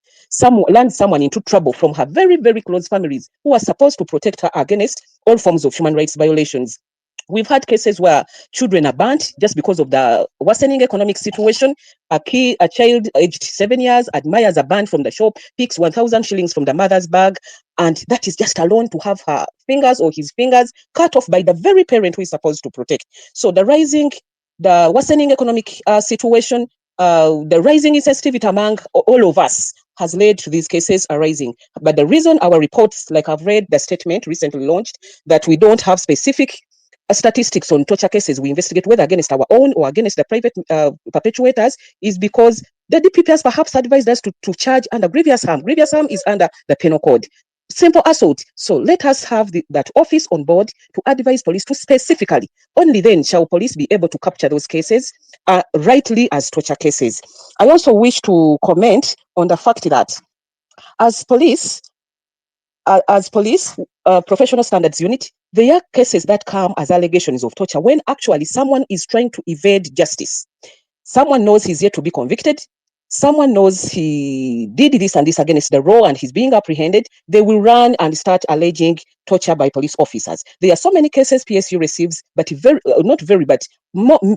lands someone into trouble from her very, very close families who are supposed to protect her against all forms of human rights violations. We've had cases where children are burnt just because of the worsening economic situation. A child aged 7 years admires a band from the shop, picks 1,000 shillings from the mother's bag, and that is just alone to have her fingers or his fingers cut off by the very parent who is supposed to protect. So the worsening economic situation, the rising insensitivity among all of us has led to these cases arising. But the reason our reports, like I've read the statement recently launched, that we don't have specific statistics on torture cases we investigate, whether against our own or against the private perpetrators, is because the DPP has perhaps advised us to charge under grievous harm. Grievous harm is under the penal code. Simple assault. So let us have that office on board to advise police to specifically, only then shall police be able to capture those cases rightly as torture cases. I also wish to comment on the fact that as police, professional standards unit, there are cases that come as allegations of torture when actually someone is trying to evade justice. Someone knows he's yet to be convicted. Someone knows he did this and this against the law and he's being apprehended. They will run and start alleging torture by police officers. There are so many cases PSU receives, but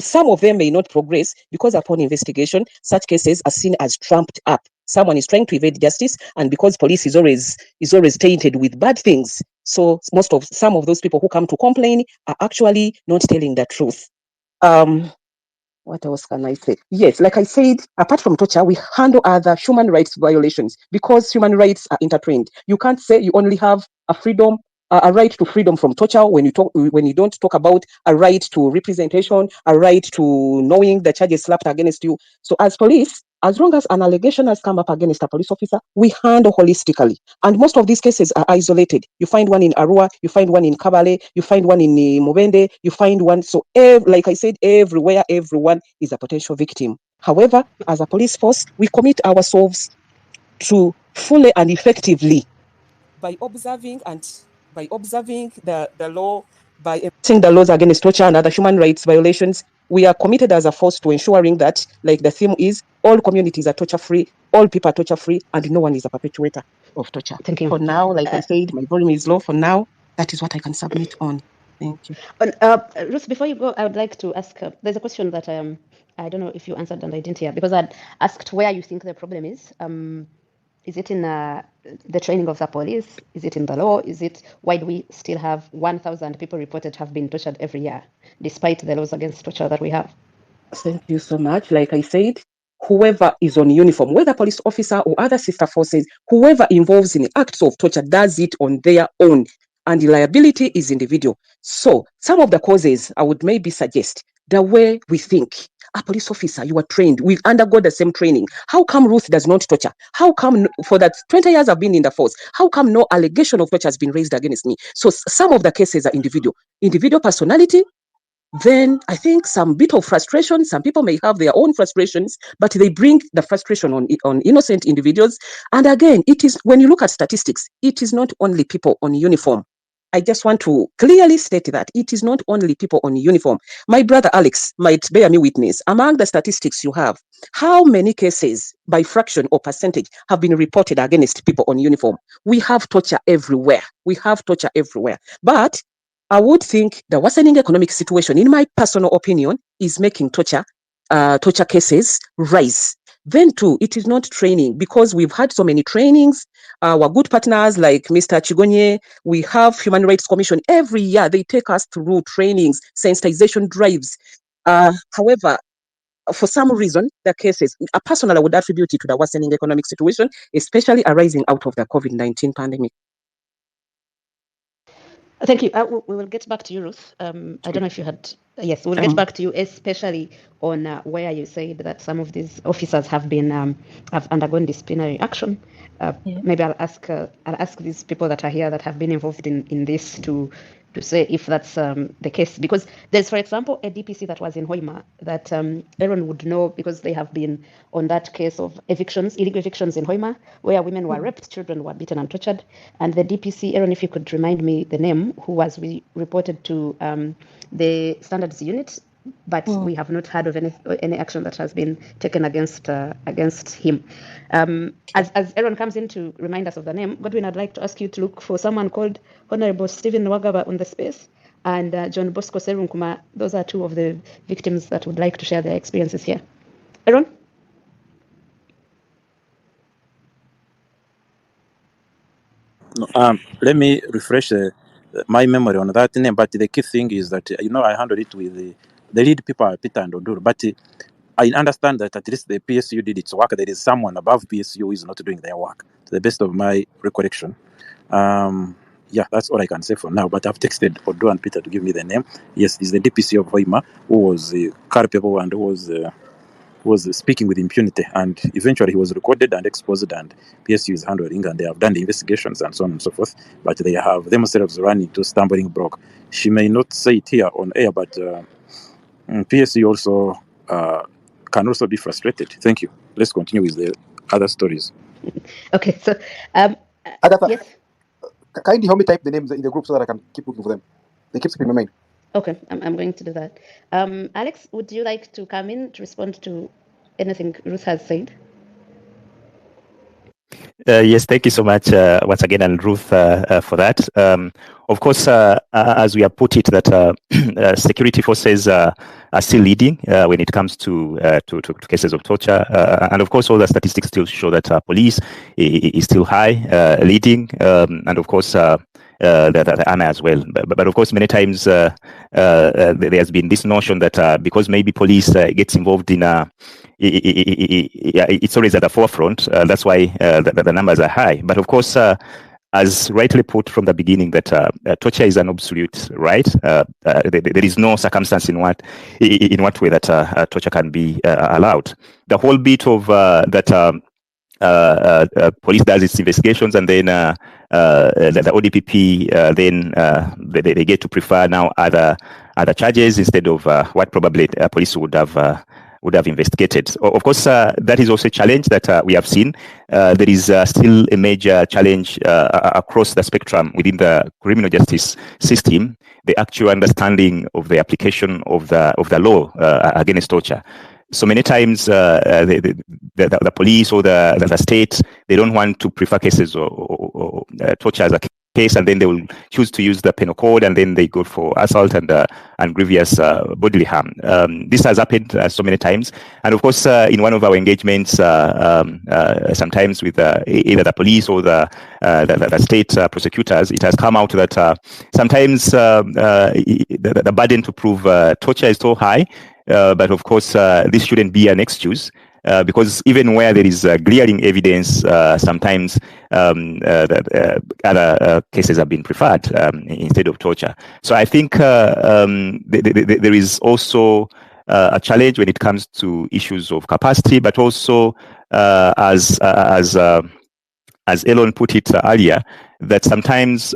some of them may not progress because upon investigation, such cases are seen as trumped up. Someone is trying to evade justice, and because police is always tainted with bad things, so some of those people who come to complain are actually not telling the truth. What else can I say? Yes, like I said, apart from torture, we handle other human rights violations because human rights are intertwined. You can't say you only have a right to freedom from torture when you don't talk about a right to representation, a right to knowing the charges slapped against you. So as police, as long as an allegation has come up against a police officer, we handle holistically. And most of these cases are isolated. You find one in Arua, you find one in Kabale, you find one in Mubende, you find one. So like I said, everywhere, everyone is a potential victim. However, as a police force, we commit ourselves to fully and effectively by observing the law, by enforcing the laws against torture and other human rights violations. We are committed as a force to ensuring that, like the theme is, all communities are torture-free, all people are torture-free, and no one is a perpetrator of torture. Thank you. For now, like I said, my volume is low. For now, that is what I can submit on. Thank you. Ruth, before you go, I would like to ask, there's a question that I don't know if you answered and I didn't hear, because I'd asked where you think the problem is. Is it in the training of the police? Is it in the law? Why do we still have 1,000 people reported have been tortured every year, despite the laws against torture that we have? Thank you so much. Like I said, whoever is on uniform, whether police officer or other sister forces, whoever involves in acts of torture does it on their own, and the liability is individual. So some of the causes I would maybe suggest the way we think. A police officer, you are trained, we undergo the same training. How come Ruth does not torture? How come for that 20 years I've been in the force, how come no allegation of torture has been raised against me? So some of the cases are individual personality. Then I think some bit of frustration. Some people may have their own frustrations, but they bring the frustration on innocent individuals. And again, it is, when you look at statistics, it is not only people on uniform. I just want to clearly state that it is not only people on uniform. My brother Alex might bear me witness. Among the statistics you have, how many cases by fraction or percentage have been reported against people on uniform? We have torture everywhere. But I would think the worsening economic situation, in my personal opinion, is making torture cases rise. Then too, it is not training, because we've had so many trainings. Our good partners like Mr. Chigonye, we have Human Rights Commission. Every year they take us through trainings, sensitization drives. However, for some reason, the cases, personally, I would attribute it to the worsening economic situation, especially arising out of the COVID-19 pandemic. Thank you. We will get back to you, Ruth. I don't know if you had. Yes, we'll get back to you, especially on where you said that some of these officers have been have undergone disciplinary action. Maybe I'll ask these people that are here that have been involved in this to say if that's the case, because there's, for example, a DPC that was in Hoima that Aaron would know, because they have been on that case of evictions, illegal evictions in Hoima, where women were raped, children were beaten and tortured, and the DPC, Aaron, if you could remind me the name, who was reported to the standards unit, but we have not heard of any action that has been taken against him. As Aaron comes in to remind us of the name, Godwin, I'd like to ask you to look for someone called Honorable Stephen Wagaba on the space, and John Bosco Serunkuma. Those are two of the victims that would like to share their experiences here. Aaron? No, let me refresh my memory on that name. But the key thing is that I handled it with the lead people, Peter and Oduru. But I understand that at least the PSU did its work. There is someone above PSU who is not doing their work, to the best of my recollection. Yeah, that's all I can say for now. But I've texted Odo and Peter to give me the name. Yes, it's the DPC of Hoima who was culpable and who was speaking with impunity, and eventually he was recorded and exposed, and PSU is handling, and they have done the investigations and so on and so forth, but they have themselves run into stumbling block. She may not say it here on air, but PSU also can also be frustrated. Thank you. Let's continue with the other stories. Okay, so Agatha, yes. Kindly help me type the names in the group so that I can keep looking for them. They keep slipping my mind. Okay, I'm going to do that. Alex, would you like to come in to respond to anything Ruth has said? Yes, thank you so much once again, and Ruth, for that. Of course, as we have put it, that security forces are still leading when it comes to cases of torture, and of course, all the statistics still show that police is still high, leading, and of course. The army as well, but of course, many times there has been this notion that because maybe police gets involved in it's always at the forefront. That's why the numbers are high. But of course, as rightly put from the beginning, that torture is an absolute right. There is no circumstance in what way that torture can be allowed. The whole bit of that. Police does its investigations, and then the ODPP they get to prefer now other charges instead of what probably police would have investigated. Of course, that is also a challenge that we have seen. There is still a major challenge across the spectrum within the criminal justice system, the actual understanding of the application of the law against torture. So many times the police or the state, they don't want to prefer cases or torture as a case, and then they will choose to use the penal code, and then they go for assault and grievous bodily harm. This has happened so many times, and of course, in one of our engagements, sometimes with either the police or the state prosecutors, it has come out that sometimes the burden to prove torture is so high. But of course, this shouldn't be an excuse because even where there is glaring evidence, sometimes other cases have been preferred instead of torture. So I think there is also a challenge when it comes to issues of capacity, but also as Elon put it earlier, that sometimes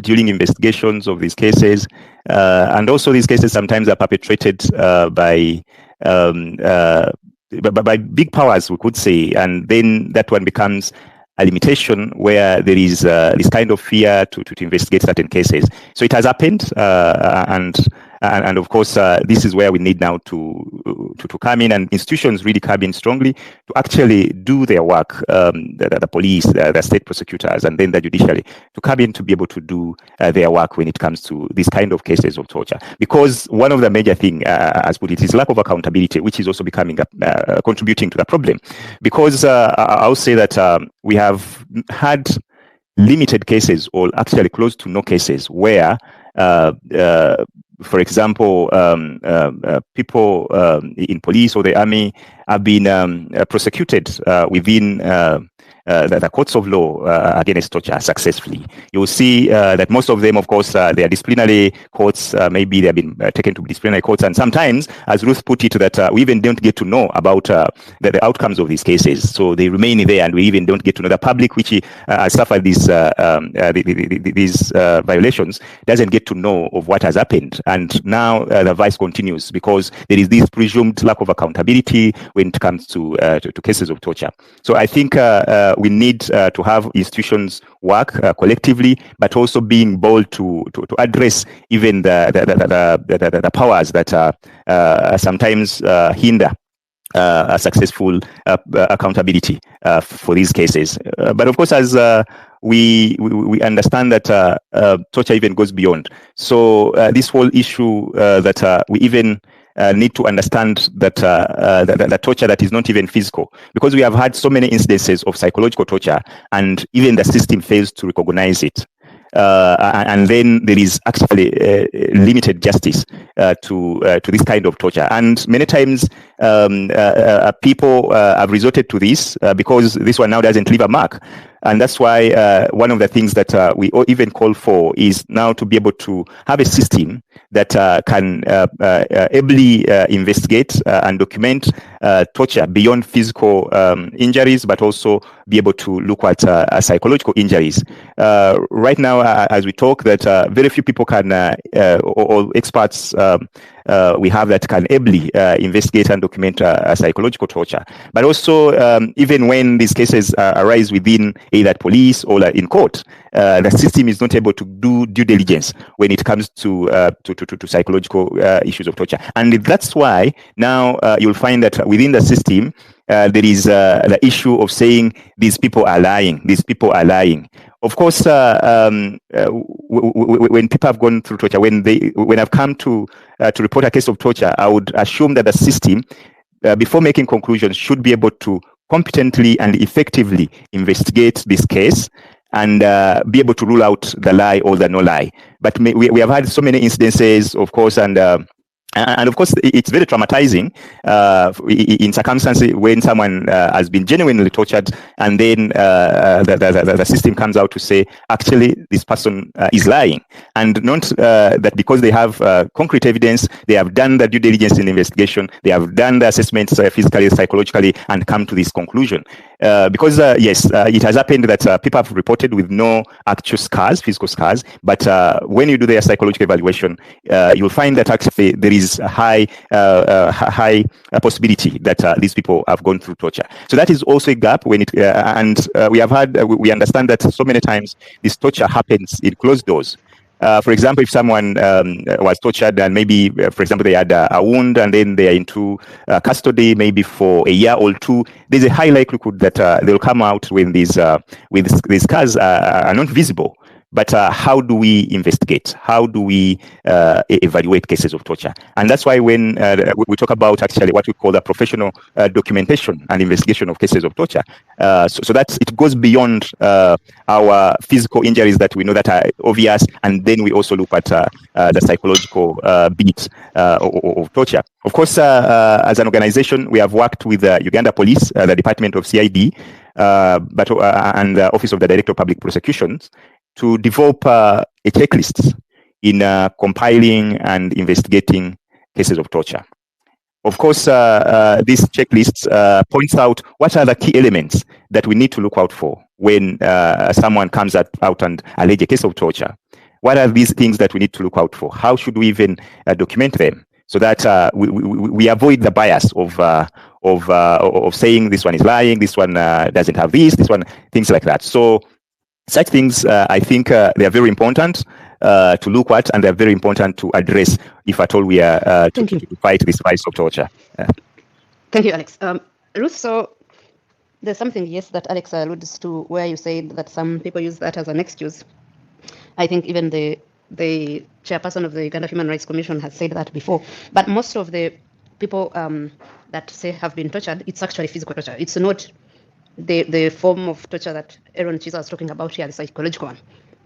during investigations of these cases, and also these cases sometimes are perpetrated by big powers, we could say, and then that one becomes a limitation where there is this kind of fear to investigate certain cases. So it has happened, and And of course, this is where we need now to come in, and institutions really come in strongly to actually do their work. The police, the state prosecutors, and then the judiciary to come in to be able to do their work when it comes to these kind of cases of torture. Because one of the major things, as put it, is lack of accountability, which is also becoming contributing to the problem. Because I'll say that we have had limited cases, or actually close to no cases, where for example, people in police or the army have been prosecuted within the courts of law against torture successfully. You will see that most of them, of course, they are disciplinary courts. Maybe they have been taken to disciplinary courts, and sometimes, as Ruth put it, that we even don't get to know about the outcomes of these cases. So they remain there, and we even don't get to know. The public, which has suffered these violations, doesn't get to know of what has happened. And now the vice continues because there is this presumed lack of accountability when it comes to cases of torture. So I think we need to have institutions work collectively, but also being bold to address even the powers that sometimes hinder a successful accountability for these cases. But of course, as we understand that torture even goes beyond. So this whole issue that we even need to understand that the torture that is not even physical, because we have had so many incidences of psychological torture, and even the system fails to recognize it. And then there is actually limited justice to this kind of torture. And many times people have resorted to this because this one now doesn't leave a mark. And that's why one of the things that we even call for is now to be able to have a system that can ably investigate and document torture beyond physical injuries, but also be able to look at psychological injuries. Right now, as we talk, that very few people can, or experts we have that can ably investigate and document psychological torture. But also, even when these cases arise within either police or in court, the system is not able to do due diligence when it comes to psychological issues of torture. And that's why now you'll find that within the system, there is the issue of saying these people are lying. These people are lying. Of course, when people have gone through torture, when I've come to report a case of torture, I would assume that the system, before making conclusions, should be able to competently and effectively investigate this case and be able to rule out the lie or the no lie. But we have had so many incidences, of course, and of course, it's very traumatizing in circumstances when someone has been genuinely tortured, and then the system comes out to say, actually, this person is lying. And not that because they have concrete evidence, they have done the due diligence in the investigation, they have done the assessments physically, psychologically, and come to this conclusion. Because, yes, it has happened that people have reported with no actual scars, physical scars, but when you do their psychological evaluation, you'll find that actually there is a high possibility that these people have gone through torture. So that is also a gap when it, and we understand that so many times this torture happens in closed doors. For example, if someone was tortured and maybe, for example, they had a wound and then they are into custody maybe for a year or two, there's a high likelihood that they'll come out when these scars are not visible. But how do we investigate? How do we evaluate cases of torture? And that's why when we talk about actually what we call the professional documentation and investigation of cases of torture, so that it goes beyond our physical injuries that we know that are obvious, and then we also look at the psychological beat of torture. Of course, as an organization, we have worked with Uganda Police, the Department of CID, and the Office of the Director of Public Prosecutions, to develop a checklist in compiling and investigating cases of torture. Of course, this checklist points out what are the key elements that we need to look out for when someone comes out and alleges a case of torture. What are these things that we need to look out for? How should we even document them so that we avoid the bias of saying this one is lying, this one doesn't have this one, things like that. So such things, I think, they are very important. to look at, and they're very important to address if at all we are to fight this vice of torture. Thank you, Alex. Ruth, so there's something, yes, that Alex alludes to where you said that some people use that as an excuse. I think even the chairperson of the Uganda Human Rights Commission has said that before. But most of the people that say have been tortured, it's actually physical torture. It's not the form of torture that Aaron Chiza was talking about here, the psychological one.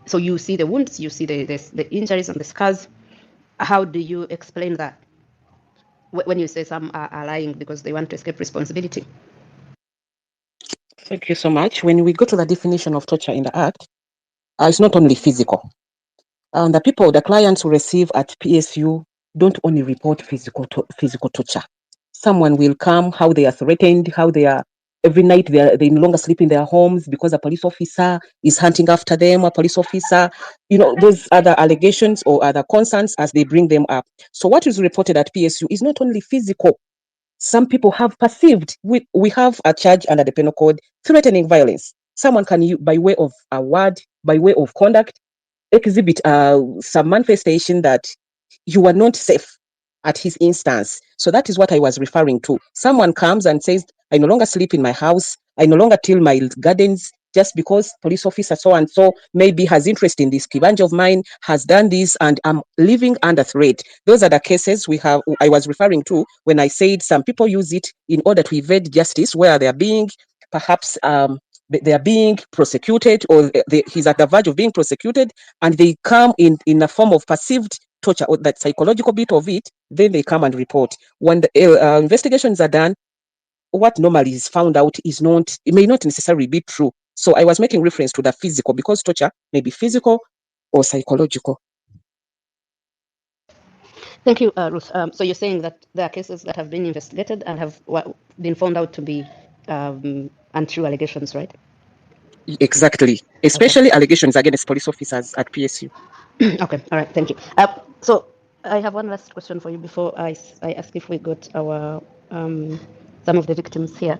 So you see the wounds, you see the injuries and the scars. How do you explain that when you say some are lying because they want to escape responsibility? Thank you so much. When we go to the definition of torture in the Act, it's not only physical. The clients who receive at PSU don't only report physical torture. Someone will come, how they are threatened, how they are every night they no longer sleep in their homes because a police officer is hunting after them, a police officer, those other allegations or other concerns as they bring them up. So what is reported at PSU is not only physical. Some people have perceived, we have a charge under the penal code, threatening violence. Someone can, by way of a word, by way of conduct, exhibit some manifestation that you are not safe at his instance. So that is what I was referring to. Someone comes and says, I no longer sleep in my house, I no longer till my gardens, just because police officer so-and-so maybe has interest in this kibanja of mine, has done this, and I'm living under threat. Those are the cases I was referring to when I said some people use it in order to evade justice, where they are being perhaps they are being prosecuted, or he's at the verge of being prosecuted, and they come in a form of perceived torture, or that psychological bit of it, then they come and report. When the investigations are done, what normally is found out it may not necessarily be true. So I was making reference to the physical, because torture may be physical or psychological. Thank you, Ruth. So you're saying that there are cases that have been investigated and have been found out to be untrue allegations, right? Exactly. Especially allegations against police officers at PSU. Okay, all right, thank you. So I have one last question for you before I ask if we got our some of the victims here.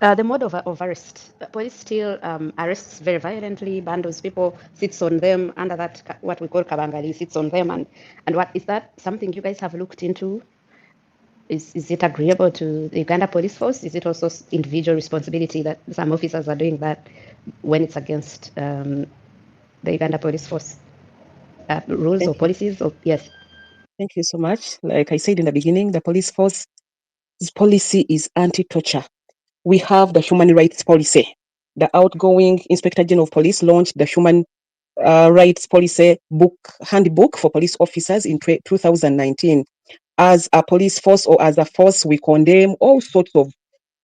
The mode of arrest, police still arrests very violently, bundles people, sits on them under that, what we call kabangali, sits on them, and what is that something you guys have looked into? Is it agreeable to the Uganda police force? Is it also individual responsibility that some officers are doing that when it's against the Uganda police force rules or policies? Or yes. Thank you so much. Like I said in the beginning, the police force's policy is anti-torture. We have the human rights policy. The outgoing Inspector General of Police launched the human rights policy handbook for police officers in 2019. As a police force, or as a force, we condemn all sorts of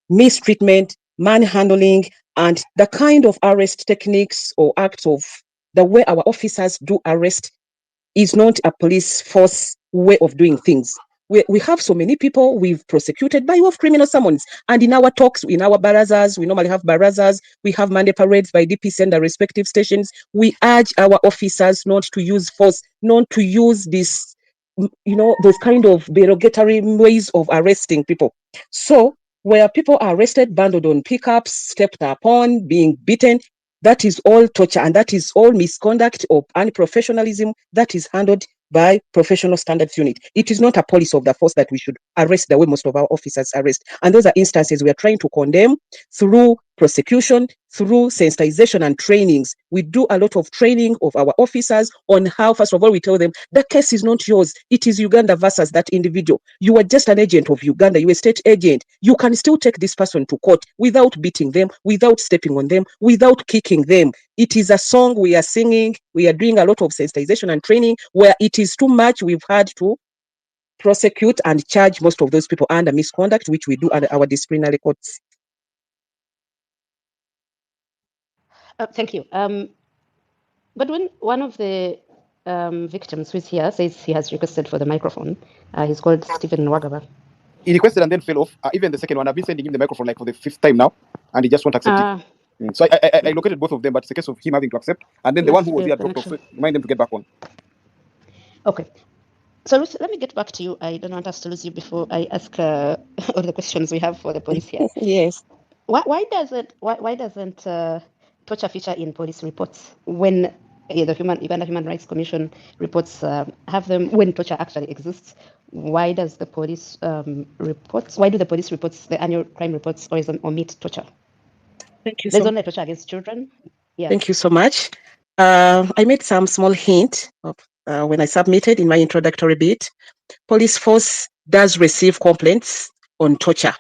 mistreatment, manhandling, and the kind of arrest techniques or acts of the way our officers do arrest is not a police force way of doing things. We have so many people we've prosecuted by way of criminal summons. And in our talks, in our barazas, we normally have barazas, we have Monday parades by DPC and the respective stations. We urge our officers not to use force, not to use this, those kind of derogatory ways of arresting people. So where people are arrested, bundled on pickups, stepped upon, being beaten, that is all torture, and that is all misconduct or unprofessionalism that is handled by professional standards unit. It is not a policy of the force that we should arrest the way most of our officers arrest. And those are instances we are trying to condemn through prosecution, through sensitization and trainings. We do a lot of training of our officers on how, first of all, we tell them the case is not yours. It is Uganda versus that individual. You are just an agent of Uganda. You are a state agent. You can still take this person to court without beating them, without stepping on them, without kicking them. It is a song we are singing. We are doing a lot of sensitization and training. Where it is too much, we've had to prosecute and charge most of those people under misconduct, which we do under our disciplinary courts. Thank you. Godwin, one of the victims who's here says he has requested for the microphone. He's called Stephen Wagaba. He requested and then fell off. Even the second one, I've been sending him the microphone like for the 5th time now, and he just won't accept it. So I located both of them, but it's a case of him having to accept. And then the one who was here dropped off. So remind them to get back on. Okay. So Lucy, let me get back to you. I don't want us to lose you before I ask all the questions we have for the police here. Yes. Why doesn't torture feature in police reports when the Uganda Human Rights Commission reports have them when torture actually exists. Why does the police reports? Why do the police reports, the annual crime reports, always omit torture? Thank you There's so only torture against children. Yeah. Thank you so much. I made some small hint of, when I submitted in my introductory bit. Police force does receive complaints on torture,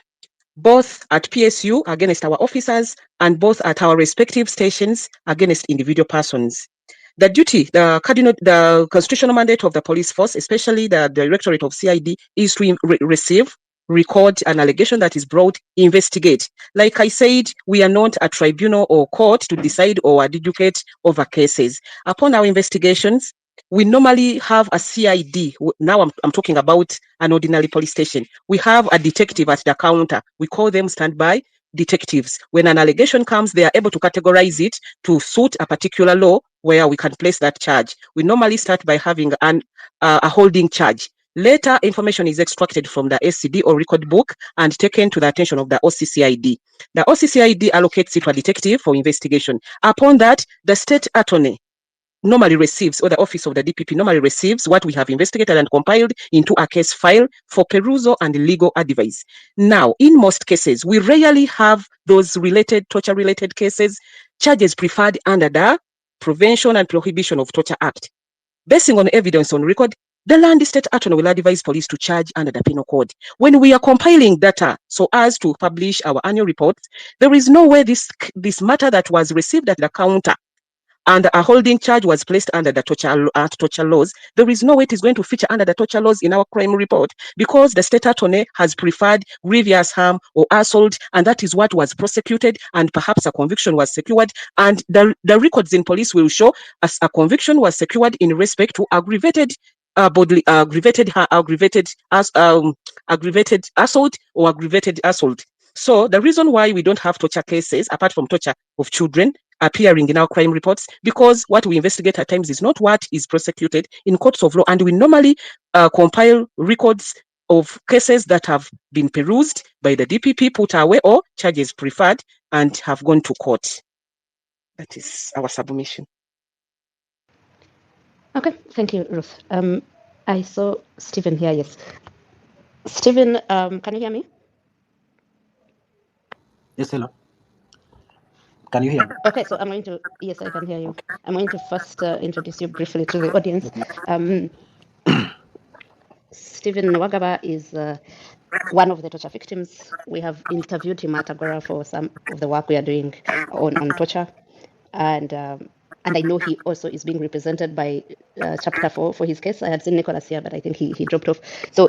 both at PSU against our officers and both at our respective stations against individual persons. The duty, the constitutional mandate of the police force, especially the Directorate of CID, is to receive, record an allegation that is brought, investigate. Like I said, we are not a tribunal or court to decide or adjudicate over cases. Upon our investigations, we normally have a CID. Now I'm talking about an ordinary police station. We have a detective at the counter. We call them standby detectives. When an allegation comes, they are able to categorize it to suit a particular law where we can place that charge. We normally start by having a holding charge. Later, information is extracted from the SCD or record book and taken to the attention of the OCCID. The OCCID allocates it to a detective for investigation. Upon that, the state attorney normally receives, or the office of the DPP normally receives what we have investigated and compiled into a case file for perusal and legal advice. Now, in most cases, we rarely have those torture-related cases, charges preferred under the Prevention and Prohibition of Torture Act. Basing on evidence on record, the Land State Attorney will advise police to charge under the Penal Code. When we are compiling data so as to publish our annual reports, there is no way this matter that was received at the counter and a holding charge was placed under the torture laws, there is no way it is going to feature under the torture laws in our crime report because the state attorney has preferred grievous harm or assault, and that is what was prosecuted, and perhaps a conviction was secured. And the records in police will show as a conviction was secured in respect to aggravated assault or aggravated assault. So the reason why we don't have torture cases, apart from torture of children, appearing in our crime reports, because what we investigate at times is not what is prosecuted in courts of law, and we normally compile records of cases that have been perused by the DPP, put away, or charges preferred and have gone to court. That is our submission. Okay, thank you, Ruth. I saw Stephen here. Yes, Stephen, can you hear me? Yes, hello. Can you hear me? Okay, so I'm going to, yes, I can hear you. I'm going to first introduce you briefly to the audience. Stephen Wagaba is one of the torture victims. We have interviewed him at Agora for some of the work we are doing on torture. And I know he also is being represented by Chapter 4 for his case. I had seen Nicholas here, but I think he dropped off. So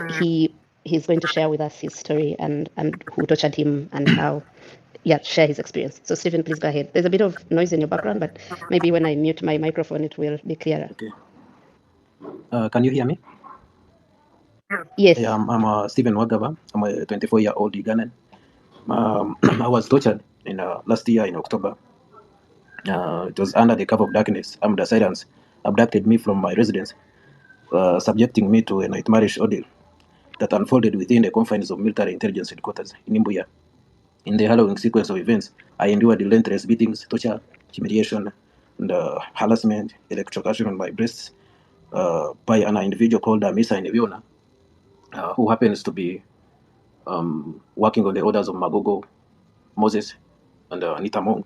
he's going to share with us his story and who tortured him and how, share his experience. So Stephen, please go ahead. There's a bit of noise in your background, but maybe when I mute my microphone, it will be clearer. Okay. Can you hear me? Yes. Yeah, I'm Stephen Wagaba. I'm a 24-year-old Ugandan. I was tortured in last year in October. It was under the cover of darkness. The silence abducted me from my residence, subjecting me to a nightmarish ordeal that unfolded within the confines of military intelligence headquarters in Imbuya. In the harrowing sequence of events, I endured relentless beatings, torture, humiliation, and harassment, electrocution on my breasts by an individual called Misa Neviona, who happens to be working on the orders of Magogo, Moses, and Anita Mong,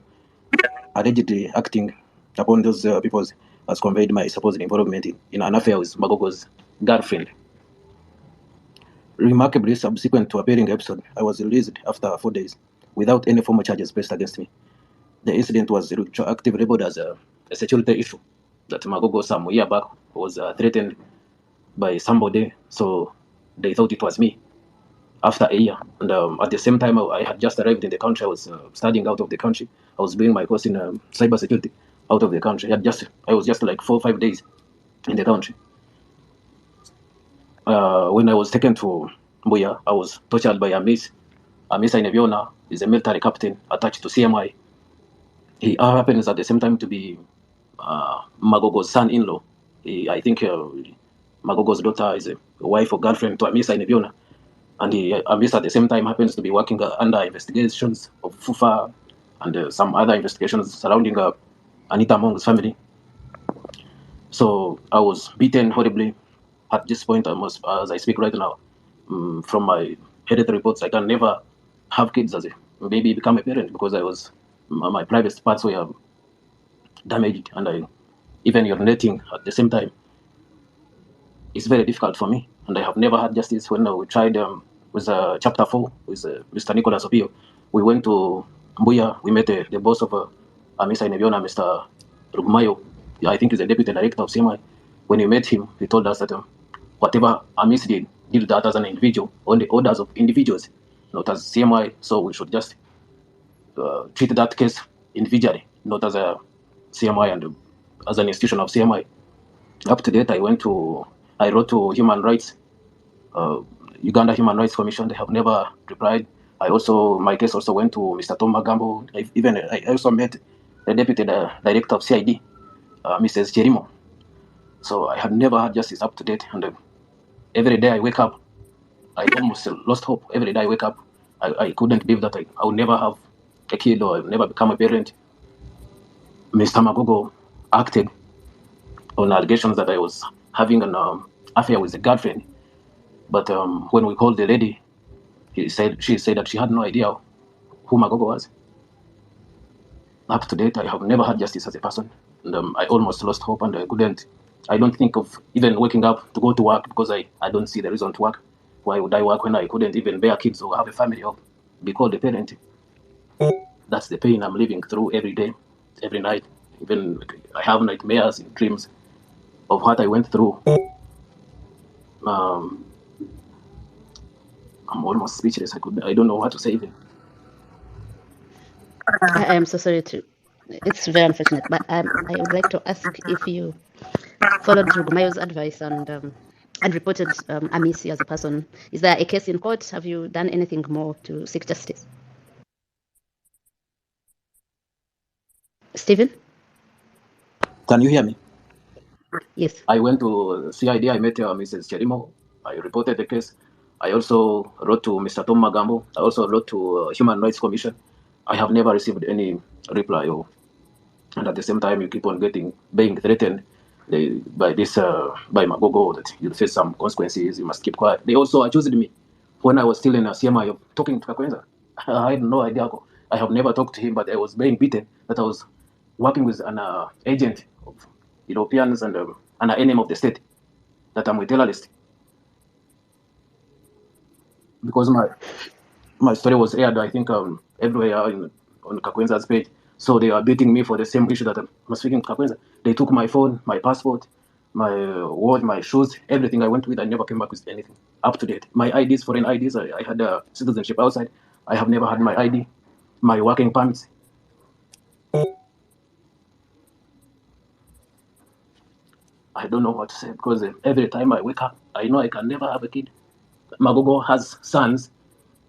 allegedly acting upon those people has conveyed my supposed involvement in an affair with Magogo's girlfriend. Remarkably, subsequent to appearing episode, I was released after 4 days without any formal charges placed against me. The incident was retroactively labeled as a security issue that Magogo some year back was threatened by somebody, so they thought it was me after a year. And at the same time, I had just arrived in the country. I was studying out of the country. I was doing my course in cybersecurity out of the country. I was just like 4 or 5 days in the country. When I was taken to Mbuya, I was tortured by Misa Neviona. Is a military captain attached to CMI. He happens at the same time to be Magogo's son-in-law. I think Magogo's daughter is a wife or girlfriend to Misa Neviona. And Amisa at the same time happens to be working under investigations of FUFA and some other investigations surrounding Anita Mong's family. So I was beaten horribly. At this point, as I speak right now, from my health reports, I can never have kids as a baby, become a parent, because my private parts were damaged, and I even urinating at the same time. It's very difficult for me, and I have never had justice. When we tried with Chapter 4 with Mr. Nicholas Opio, we went to Mbuya. We met the boss of Mr. Inebiona, Mr. Rugmayo. I think he's the deputy director of CMI. When we met him, he told us that whatever Amis did that as an individual, on the orders of individuals, not as CMI. So we should just treat that case individually, not as a CMI and as an institution of CMI. Up to date, I wrote to Human Rights, Uganda Human Rights Commission. They have never replied. My case also went to Mr. Tom Magambo. I also met the deputy director of CID, Mrs. Jerimo. So I have never had justice up to date. And every day I wake up, I almost lost hope. Every day I wake up, I couldn't believe that I would never have a kid or I would never become a parent. Mr. Magogo acted on allegations that I was having an affair with a girlfriend. But when we called the lady, she said that she had no idea who Magogo was. Up to date, I have never had justice as a person. And I almost lost hope, and I don't think of even waking up to go to work, because I don't see the reason to work. Why would I work when I couldn't even bear kids or have a family or be called a parent? That's the pain I'm living through every day, every night. Even I have nightmares and dreams of what I went through. I'm almost speechless. I don't know what to say even. I am so sorry to. It's very unfortunate, but I would like to ask if you followed Rugumayo's advice and reported Amisi as a person. Is there a case in court? Have you done anything more to seek justice? Stephen? Can you hear me? Yes. I went to CID. I met Mrs. Cherimo. I reported the case. I also wrote to Mr. Tom Magambo. I also wrote to Human Rights Commission. I have never received any reply. And at the same time, you keep on being threatened by Magogo, that you'll face some consequences. You must keep quiet. They also accused me when I was still in a CMI of talking to Kakwenza. I had no idea. I have never talked to him, but I was being beaten that I was working with an agent of Europeans and an enemy of the state, that I'm a terrorist. Because my story was aired, I think, everywhere on Kakwenza's page. So they are beating me for the same issue that I'm speaking to Kakwenza. They took my phone, my passport, my watch, my shoes, everything I went with. I never came back with anything up to date. My IDs, foreign IDs, I had citizenship outside. I have never had my ID, my working permits. I don't know what to say, because every time I wake up, I know I can never have a kid. Magogo has sons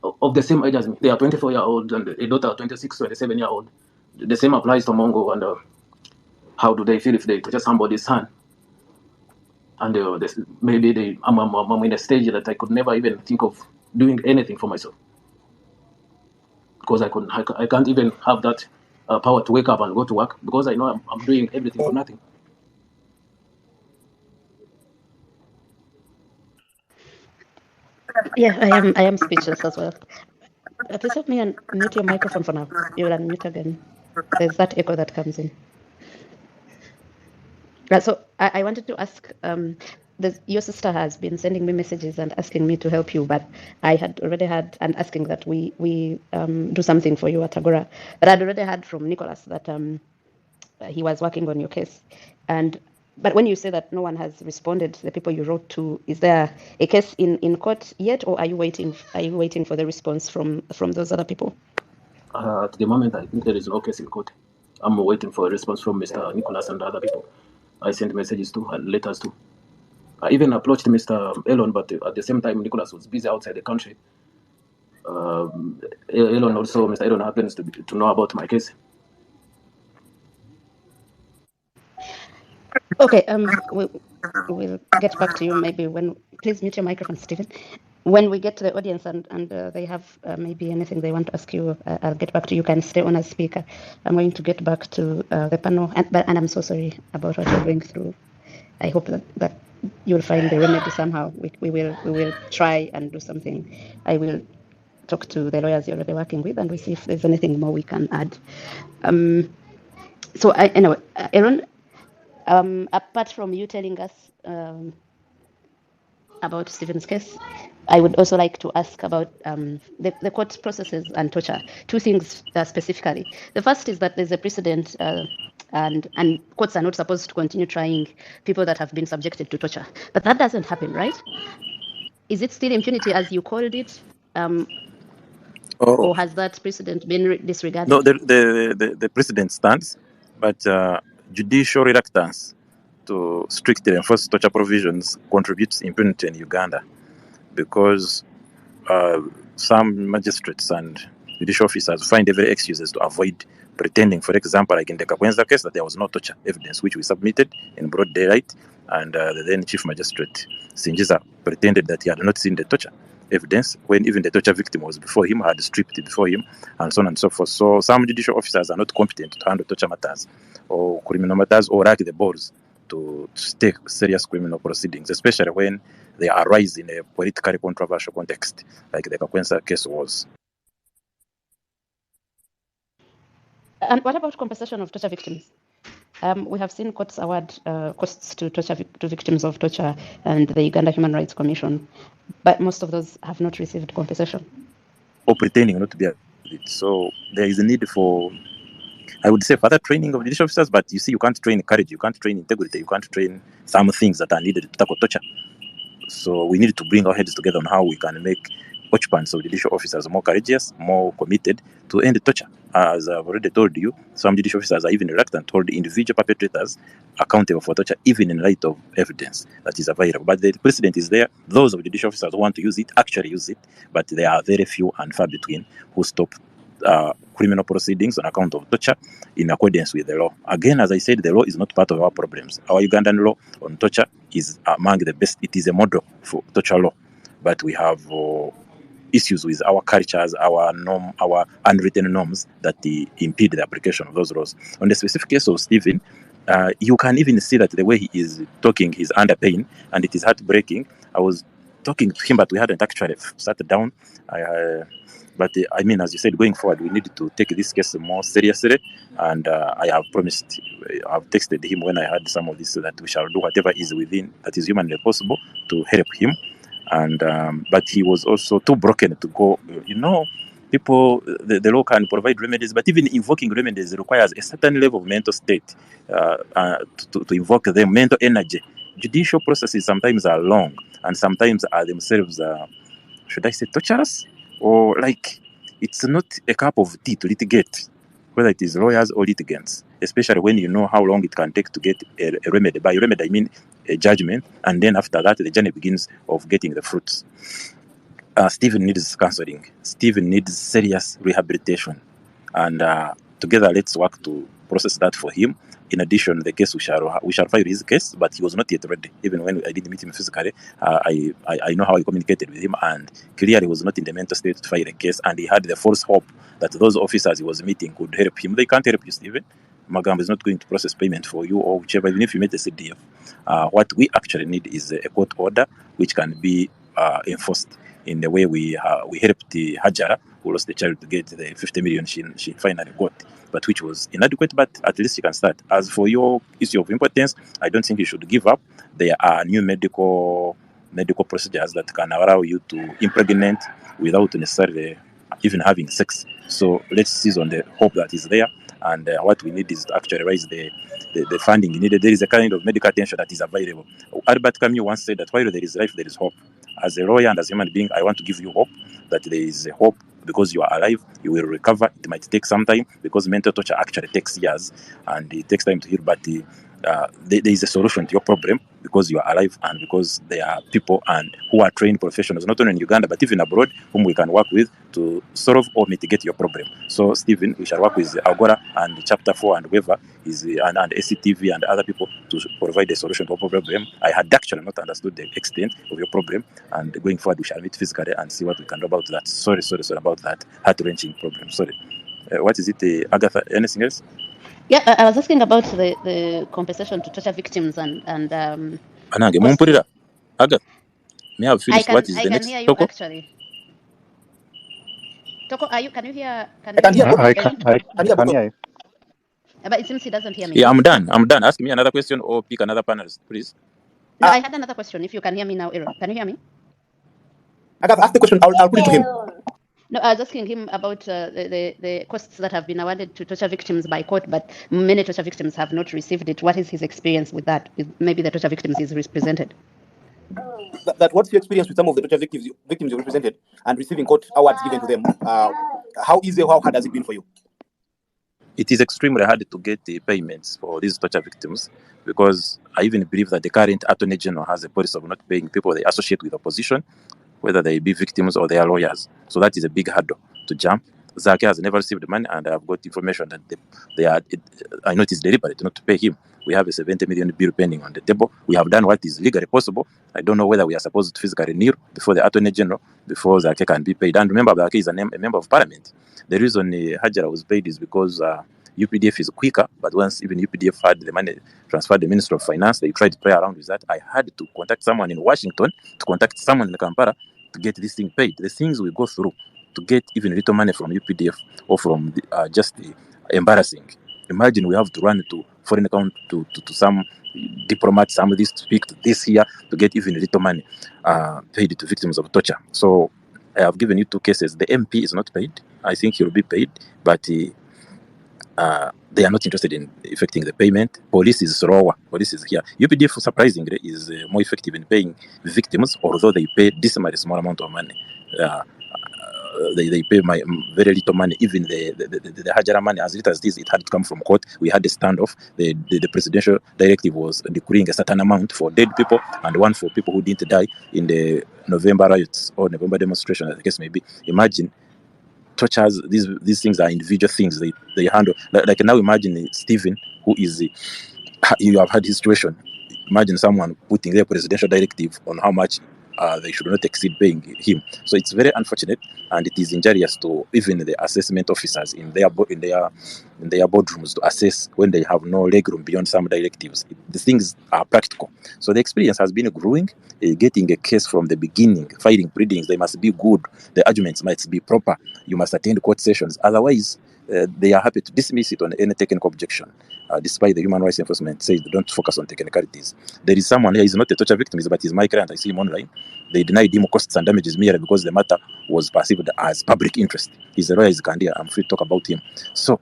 of the same age as me. They are 24-year-old and a daughter 26, 27-year-old. The same applies to Mongo. And how do they feel if they touch somebody's son? And maybe I'm in a stage that I could never even think of doing anything for myself, because I can't even have that power to wake up and go to work, because I know I'm doing everything for nothing. Yeah, I am speechless as well. Please help me unmute your microphone for now. You will unmute again. There's that echo that comes in. So I wanted to ask, your sister has been sending me messages and asking me to help you, but I had already had, and asking that we do something for you at Agora. But I'd already heard from Nicholas that he was working on your case. But when you say that no one has responded, the people you wrote to, is there a case in court yet, or are you waiting for the response from those other people? At the moment, I think there is no case in court. I'm waiting for a response from Mr. Nicholas and other people. I sent messages to and letters to. I even approached Mr. Elon, but at the same time, Nicholas was busy outside the country. Elon also, Mr. Elon happens to know about my case. Okay, we'll get back to you maybe when. Please mute your microphone, Stephen. When we get to the audience and they have maybe anything they want to ask you, I'll get back to you. You can stay on as speaker. I'm going to get back to the panel, and I'm so sorry about what you're going through. I hope that you'll find the remedy somehow. We will try and do something. I will talk to the lawyers you're already working with, and we see if there's anything more we can add. So anyway, Aaron, apart from you telling us about Stephen's case, I would also like to ask about the court processes and torture. Two things specifically. The first is that there's a precedent, and courts are not supposed to continue trying people that have been subjected to torture. But that doesn't happen, right? Is it still impunity as you called it? Oh, Or has that precedent been disregarded? no, the precedent stands, but judicial reluctance to strictly enforce torture provisions contributes impunity in Uganda, because some magistrates and judicial officers find every excuses to avoid pretending, for example, like in the Kakwenza case, that there was no torture evidence, which we submitted in broad daylight, and the then Chief Magistrate Sinjiza pretended that he had not seen the torture evidence when even the torture victim was before him, had stripped before him, and so on and so forth. So some judicial officers are not competent to handle torture matters or criminal matters, or lack the balls to take serious criminal proceedings, especially when they arise in a politically controversial context, like the Kakwenza case was. And what about compensation of torture victims? We have seen courts award costs to victims of torture and the Uganda Human Rights Commission, but most of those have not received compensation. Or pretending not to be it. So there is a need for, I would say, further training of judicial officers, but you see, you can't train courage, you can't train integrity, you can't train some things that are needed to tackle torture. So we need to bring our heads together on how we can make occupants of judicial officers more courageous, more committed to end torture. As I've already told you, some judicial officers are even reluctant to hold individual perpetrators accountable for torture, even in light of evidence that is available. But the precedent is there. Those of judicial officers who want to use it actually use it, but there are very few and far between who stop criminal proceedings on account of torture in accordance with the law. Again, as I said, the law is not part of our problems. Our Ugandan law on torture is among the best. It is a model for torture law, but we have issues with our cultures, our unwritten norms that impede the application of those laws. On the specific case of Stephen, you can even see that the way he is talking, he's under pain, and it is heartbreaking. I was talking to him, but we hadn't actually sat down. But I mean, as you said, going forward, we need to take this case more seriously. And I have promised, I've texted him when I had some of this, that we shall do whatever is within, that is humanly possible, to help him. And but he was also too broken to go. People, the law can provide remedies, but even invoking remedies requires a certain level of mental state to invoke them, mental energy. Judicial processes sometimes are long, and sometimes are themselves, should I say, torturous? Or like, it's not a cup of tea to litigate, whether it is lawyers or litigants, especially when you know how long it can take to get a remedy. By remedy, I mean a judgment, and then after that, the journey begins of getting the fruits. Stephen needs counseling. Stephen needs serious rehabilitation, and together, let's work to process that for him. In addition, the case we shall file his case, but he was not yet ready. Even when I did meet him physically, I know how I communicated with him, and clearly he was not in the mental state to file a case, and he had the false hope that those officers he was meeting could help him. They can't help you, Stephen. Magamba is not going to process payment for you or whichever, even if you made the CDF. What we actually need is a court order which can be enforced in the way we helped the Hajara, who lost the child, to get the 50 million she finally got, but which was inadequate, but at least she can start. As for your issue of impotence, I don't think you should give up. There are new medical procedures that can allow you to impregnate without necessarily even having sex. So let's seize on the hope that is there, and what we need is to actually raise the funding needed. There is a kind of medical attention that is available. Albert Camus once said that while there is life, there is hope. As a lawyer and as a human being, I want to give you hope that there is a hope because you are alive, you will recover. It might take some time because mental torture actually takes years and it takes time to heal, but there is a solution to your problem because you are alive and because there are people and who are trained professionals, not only in Uganda but even abroad, whom we can work with to solve or mitigate your problem. So, Stephen, we shall work with Agora and Chapter 4 and whoever is and ACTV and other people to provide a solution to your problem. I had actually not understood the extent of your problem, and going forward, we shall meet physically and see what we can do about that. Sorry about that heart-wrenching problem. Sorry. What is it, Agatha? Anything else? Yeah, I was asking about the compensation to torture victims and Anange, costs. mumpulira. Agatha, may I have I finished? can What is I the can next? hear you Toko? actually. Toko, can you hear I can hear Aaron? Godwin. I can Both of them. hear you. But it seems he doesn't hear me. Yeah, I'm done. I'm done. Ask me another question or pick another panelist, please. No, Uh, I had another question. If you can hear me now, Aaron, can you hear me? Agatha, ask the question. I'll put it to him. No, I was asking him about the costs that have been awarded to torture victims by court, but many torture victims have not received it. What is his experience with that? Maybe the torture victims is represented. That what's your experience with some of the torture victims you represented and receiving court awards given to them? How easy, how hard has it been for you? It is extremely hard to get the payments for these torture victims because I even believe that the current Attorney General has a policy of not paying people they associate with opposition, whether they be victims or they are lawyers. So that is a big hurdle to jump. Zaki has never received money, and I've got information that I know it is deliberate not to pay him. We have a 70 million bill pending on the table. We have done what is legally possible. I don't know whether we are supposed to physically kneel before the Attorney General before Zaki can be paid. And remember, Zaki is a member of Parliament. The reason Hajara was paid is because UPDF is quicker, but once even UPDF had the money transferred to the Minister of Finance, they tried to play around with that. I had to contact someone in Washington, to contact someone in Kampala to get this thing paid. The things we go through to get even little money from UPDF or from just embarrassing. Imagine we have to run to foreign account to some diplomat, somebody to speak to this here to get even little money paid to victims of torture. So I have given you two cases. The MP is not paid. I think he will be paid, but they are not interested in effecting the payment. Police is slower. Police is here. UPDF, surprisingly, is more effective in paying victims, although they pay dismally small amount of money. They pay very little money. Even the Hajara money, as little as this, it had to come from court. We had a standoff. The presidential directive was decreeing a certain amount for dead people and one for people who didn't die in the November riots or November demonstration, as the case may be. Imagine tortures, these things are individual things they handle. Like now imagine Stephen, who is you have had his situation. Imagine someone putting their presidential directive on how much they should not exceed paying him. So it's very unfortunate, and it is injurious to even the assessment officers in their boardrooms to assess when they have no legroom beyond some directives. The things are practical. So the experience has been growing. Getting a case from the beginning, filing pleadings, they must be good. The arguments must be proper. You must attend court sessions. Otherwise, they are happy to dismiss it on any technical objection. Despite the human rights enforcement says they don't focus on technicalities. There is someone here, he's not a torture victim, but he's my client. I see him online. They denied him costs and damages merely because the matter was perceived as public interest. He's a lawyer, he's a Kandia. I'm free to talk about him. So,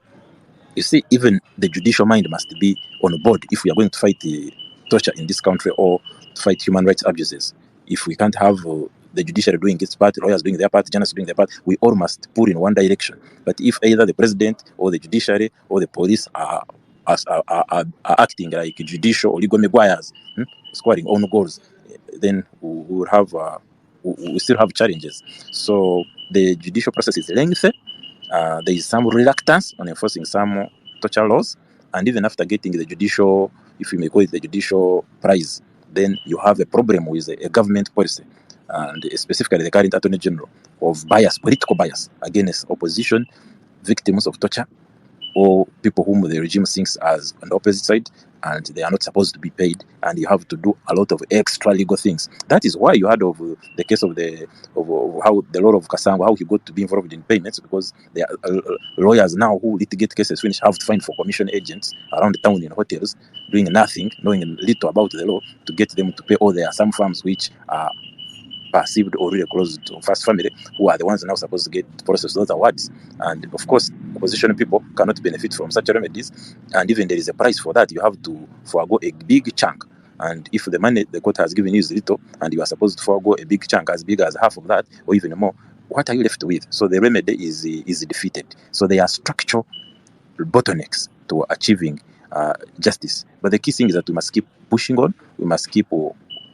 you see, even the judicial mind must be on board if we are going to fight the torture in this country or to fight human rights abuses. If we can't have the judiciary doing its part, lawyers doing their part, journalists doing their part, we all must pull in one direction. But if either the president or the judiciary or the police are acting like judicial or legal maguires, scoring own goals, then we will have we still have challenges. So the judicial process is lengthy. There is some reluctance on enforcing some torture laws, and even after getting the judicial, if you may call it the judicial prize, then you have a problem with a government policy, and specifically the current Attorney General of bias, political bias against opposition, victims of torture, or people whom the regime thinks as on the opposite side, and they are not supposed to be paid, and you have to do a lot of extra legal things. That is why you heard of the case of how the law of Kasango, how he got to be involved in payments, because there are lawyers now who litigate cases finish have to find for commission agents around the town in hotels, doing nothing, knowing little about the law, to get them to pay. Or there are some firms which are perceived or really close to first family, who are the ones now supposed to get to process those awards. And of course, opposition people cannot benefit from such remedies. And even there is a price for that. You have to forego a big chunk. And if the money the court has given you is little, and you are supposed to forego a big chunk as big as half of that, or even more, what are you left with? So the remedy is defeated. So there are structural bottlenecks to achieving justice. But the key thing is that we must keep pushing on. We must keep.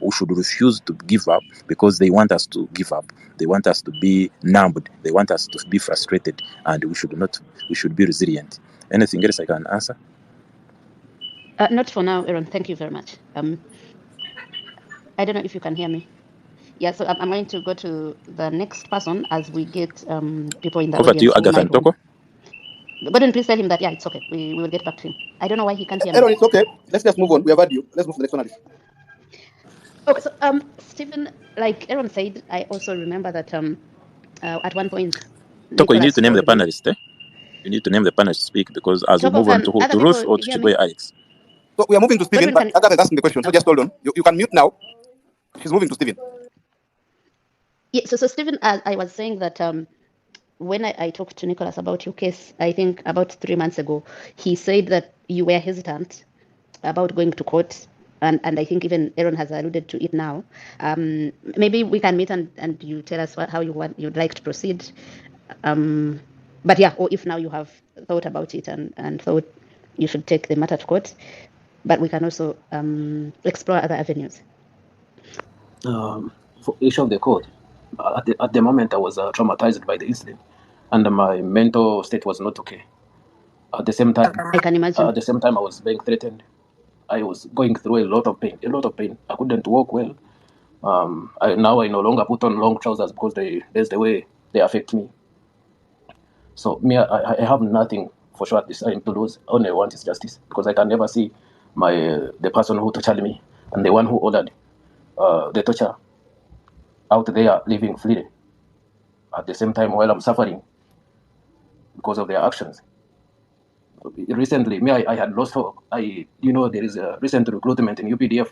We should refuse to give up, because they want us to give up. They want us to be numbed. They want us to be frustrated, and we should not. We should be resilient. Anything else I can answer? Not for now, Aaron. Thank you very much. I don't know if you can hear me. Yeah, so I'm going to go to the next person as we get people in the Over to you, audience who Agatha might and want. Toko. Godwin, please tell him that, yeah, it's okay. We will get back to him. I don't know why he can't hear me. Aaron, it's okay. Let's just move on. We have had you. Let's move to the next analyst. Okay, so Stephen, like Aaron said, I also remember that at one point, Toko, you need Nicholas to name the told me- panelists, eh? You need to name the panelists to speak, because as we Toko, move on can to other Ruth people or to hear Chigwe me? Alex. So we are moving to Stephen, Godwin, but Agatha is asking the question. So Okay. just hold on. You can mute now. She's moving to Stephen. Yeah, so Stephen, I was saying that when I talked to Nicholas about your case, I think about 3 months ago, he said that you were hesitant about going to court. And I think even Aaron has alluded to it now. Maybe we can meet and you tell us how you'd like to proceed. But yeah, or if now you have thought about it and thought you should take the matter to court, but we can also explore other avenues. For issue of the court, at the moment I was traumatized by the incident, and my mental state was not okay. At the same time, I can imagine. at the same time I was being threatened. I was going through a lot of pain. I couldn't walk well. I no longer put on long trousers because there's the way they affect me. So me, I have nothing for sure at this time to lose. All I want is justice, because I can never see the person who tortured me and the one who ordered the torture out there living freely at the same time while I'm suffering because of their actions. Recently, I had lost hope. There is a recent recruitment in UPDF.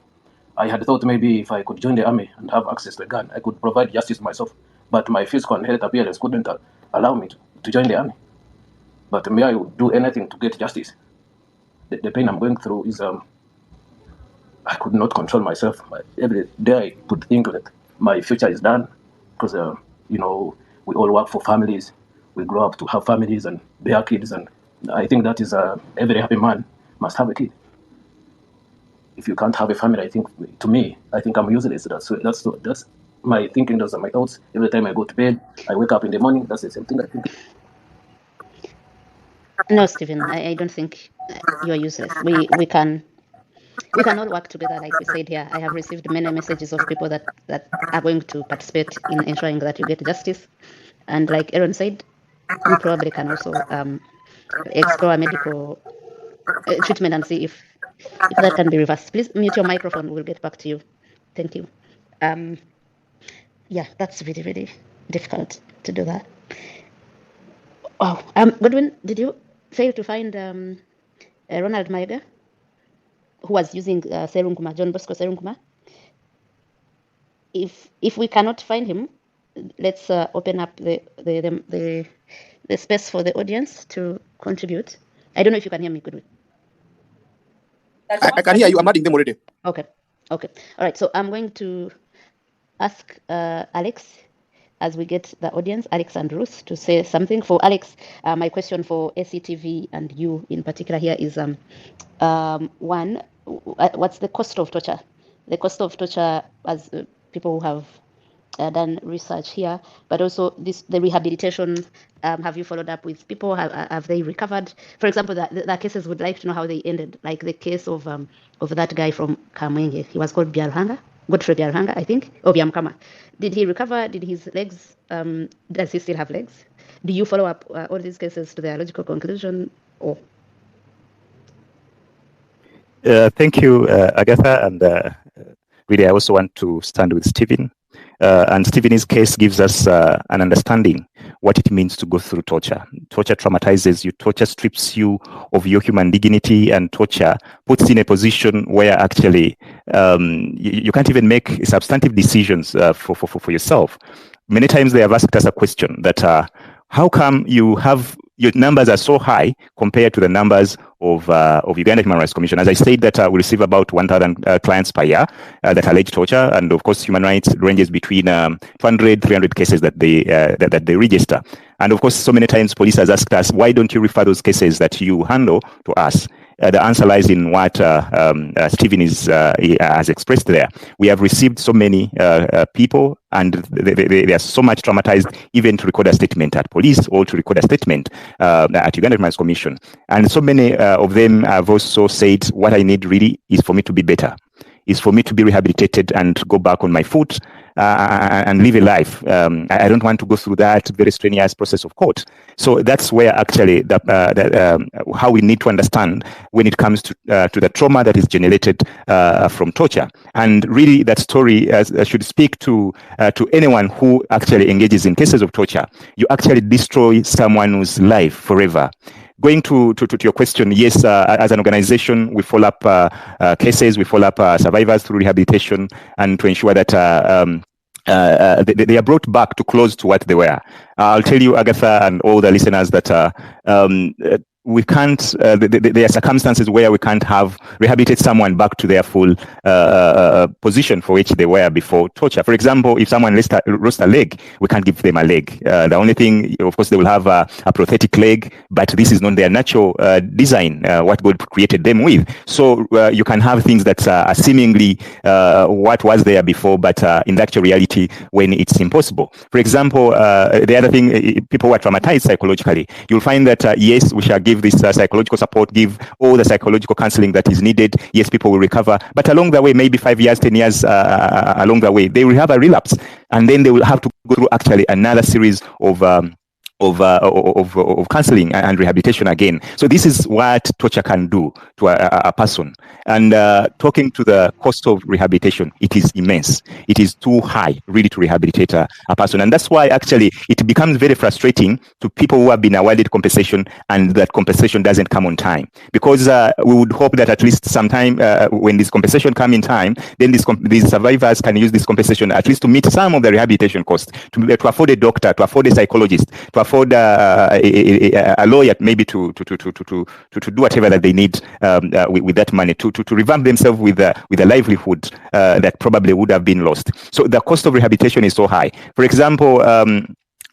I had thought maybe if I could join the army and have access to a gun, I could provide justice myself. But my physical and health appearance couldn't allow me to join the army. But may I do anything to get justice? The pain I'm going through is I could not control myself. Every day I could think that my future is done, because we all work for families. We grow up to have families and bear kids, and I think that is every happy man must have a kid. If you can't have a family, I think I'm useless. That's my thinking. Those are my thoughts. Every time I go to bed, I wake up in the morning. That's the same thing I think. No, Stephen, I don't think you are useless. We can all work together, like we said here. I have received many messages of people that are going to participate in ensuring that you get justice. And like Aaron said, we probably can also explore medical treatment and see if that can be reversed. Please mute your microphone. We'll get back to you. Thank you. Yeah, that's really, really difficult to do that. Wow. Godwin, did you fail to find Ronald Maiga, who was using Serunguma, John Bosco Serunguma? If we cannot find him, let's open up the space for the audience to contribute. I don't know if you can hear me, Godwin. I can hear you. I'm adding them already. Okay. All right. So I'm going to ask Alex, as we get the audience, Alex and Ruth, to say something. For Alex, my question for ACTV and you in particular here is one, what's the cost of torture? The cost of torture, as people who have done research here, but also the rehabilitation. Have you followed up with people? Have they recovered? For example, the cases would like to know how they ended, like the case of that guy from Kamwenge. He was called Godfrey Biarhanga, I think, or Biamkama. Did he recover? Did his legs? Does he still have legs? Do you follow up all these cases to their logical conclusion, or? Thank you, Agatha, and really, I also want to stand with Stephen. And Stephen's case gives us an understanding what it means to go through torture. Torture traumatizes you. Torture strips you of your human dignity, and torture puts you in a position where actually you can't even make substantive decisions for yourself. Many times they have asked us a question that how come your numbers are so high compared to the numbers of Uganda Human Rights Commission? As I said, that we receive about 1,000 clients per year that allege torture, and of course, human rights ranges between 200, 300 cases that they register. And of course, so many times police has asked us, why don't you refer those cases that you handle to us? The answer lies in what Stephen has expressed there. We have received so many people, and they are so much traumatized even to record a statement at police or to record a statement at Uganda Human Rights Commission. And so many of them have also said, what I need really is for me to be better. is for me to be rehabilitated and go back on my foot and live a life. I don't want to go through that very strenuous process of court. So that's where actually how we need to understand when it comes to the trauma that is generated from torture. And really, that story should speak to anyone who actually engages in cases of torture. You actually destroy someone's life forever. Going to your question, yes, as an organization, we follow up cases, we follow up survivors through rehabilitation and to ensure that they are brought back to close to what they were. I'll tell you, Agatha, and all the listeners, that we can't, there are circumstances where we can't rehabilitate someone back to their full position for which they were before torture. For example, if someone lost a leg, we can't give them a leg. The only thing, of course, they will have a prosthetic leg, but this is not their natural design, what God created them with. So you can have things that are seemingly what was there before, but in the actual reality, when it's impossible. For example, the other thing, people who are traumatized psychologically, you'll find that, yes, we shall give this psychological support, give all the psychological counseling that is needed. Yes, people will recover. But along the way, maybe 5 years, 10 years along the way, they will have a relapse. And then they will have to go through actually another series of counseling and rehabilitation again. So this is what torture can do to a person. And talking to the cost of rehabilitation, it is immense. It is too high, really, to rehabilitate a person. And that's why actually it becomes very frustrating to people who have been awarded compensation and that compensation doesn't come on time. Because we would hope that at least sometime when this compensation come in time, then these survivors can use this compensation at least to meet some of the rehabilitation costs, to afford a doctor, to afford a psychologist, to afford a lawyer, maybe to do whatever that they need with that money, to revamp themselves with a livelihood that probably would have been lost. So the cost of rehabilitation is so high. For example,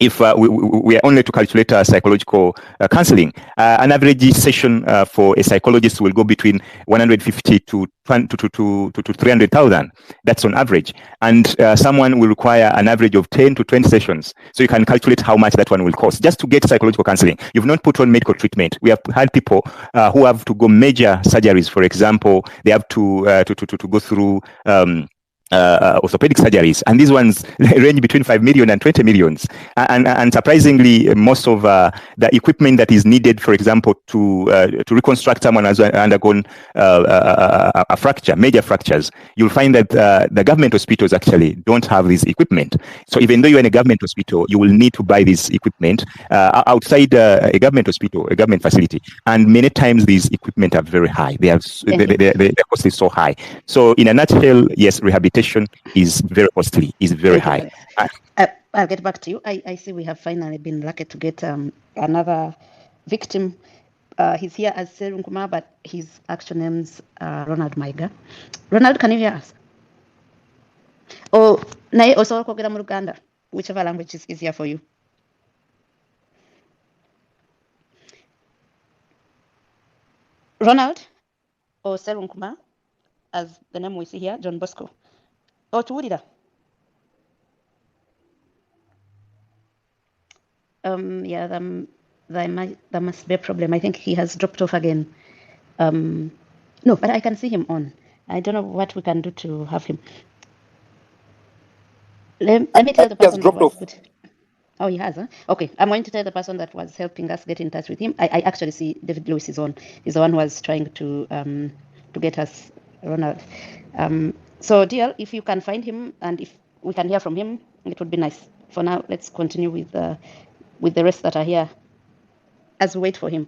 if we are only to calculate psychological counseling, an average session for a psychologist will go between 150 to 300,000. That's on average. And someone will require an average of 10 to 20 sessions. So you can calculate how much that one will cost just to get psychological counseling. You've not put on medical treatment. We have had people who have to go major surgeries. For example, they have to go through orthopedic surgeries, and these ones range between 5 million and 20 millions. And surprisingly, most of the equipment that is needed, for example, to reconstruct someone who has undergone a fracture, major fractures, you'll find that the government hospitals actually don't have this equipment. So even though you're in a government hospital, you will need to buy this equipment outside a government hospital, a government facility. And many times these equipment are very high. The cost is so high. So in a nutshell, yes, rehabilitation is very costly, is very high. I'll get back to you. I see we have finally been lucky to get another victim. He's here as Serunkuma, but his actual name's Ronald Maiga. Ronald, can you hear us? Oh, naye also kwogera mu Luganda, whichever language is easier for you. Ronald or Serunkuma, as the name we see here, John Bosco. Otuwulira. Yeah, there must be a problem. I think he has dropped off again. No, but I can see him on. I don't know what we can do to have him. Let me tell the person that was good. Oh, he has, huh? Okay, I'm going to tell the person that was helping us get in touch with him. I actually see David Lewis is on. He's the one who was trying to get us Ronald. So, dear, if you can find him and if we can hear from him, it would be nice. For now, let's continue with the rest that are here as we wait for him.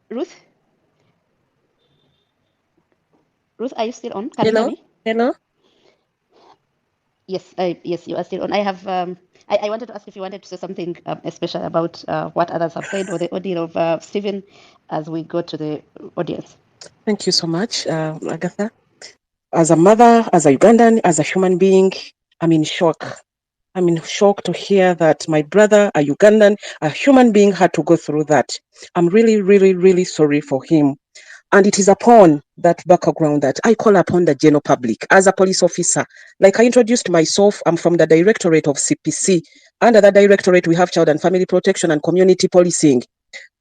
Ruth? Ruth, are you still on? Can you hear me? Hello? Yes, yes, you are still on. I have. I wanted to ask if you wanted to say something special about what others have said or the ordeal of Stephen as we go to the audience. Thank you so much, Agatha. As a mother, as a Ugandan, as a human being, I'm in shock. I'm in shock to hear that my brother, a Ugandan, a human being, had to go through that. I'm really, really, really sorry for him. And it is upon that background that I call upon the general public as a police officer. Like I introduced myself, I'm from the Directorate of CPC. Under that directorate, we have Child and Family Protection and Community Policing.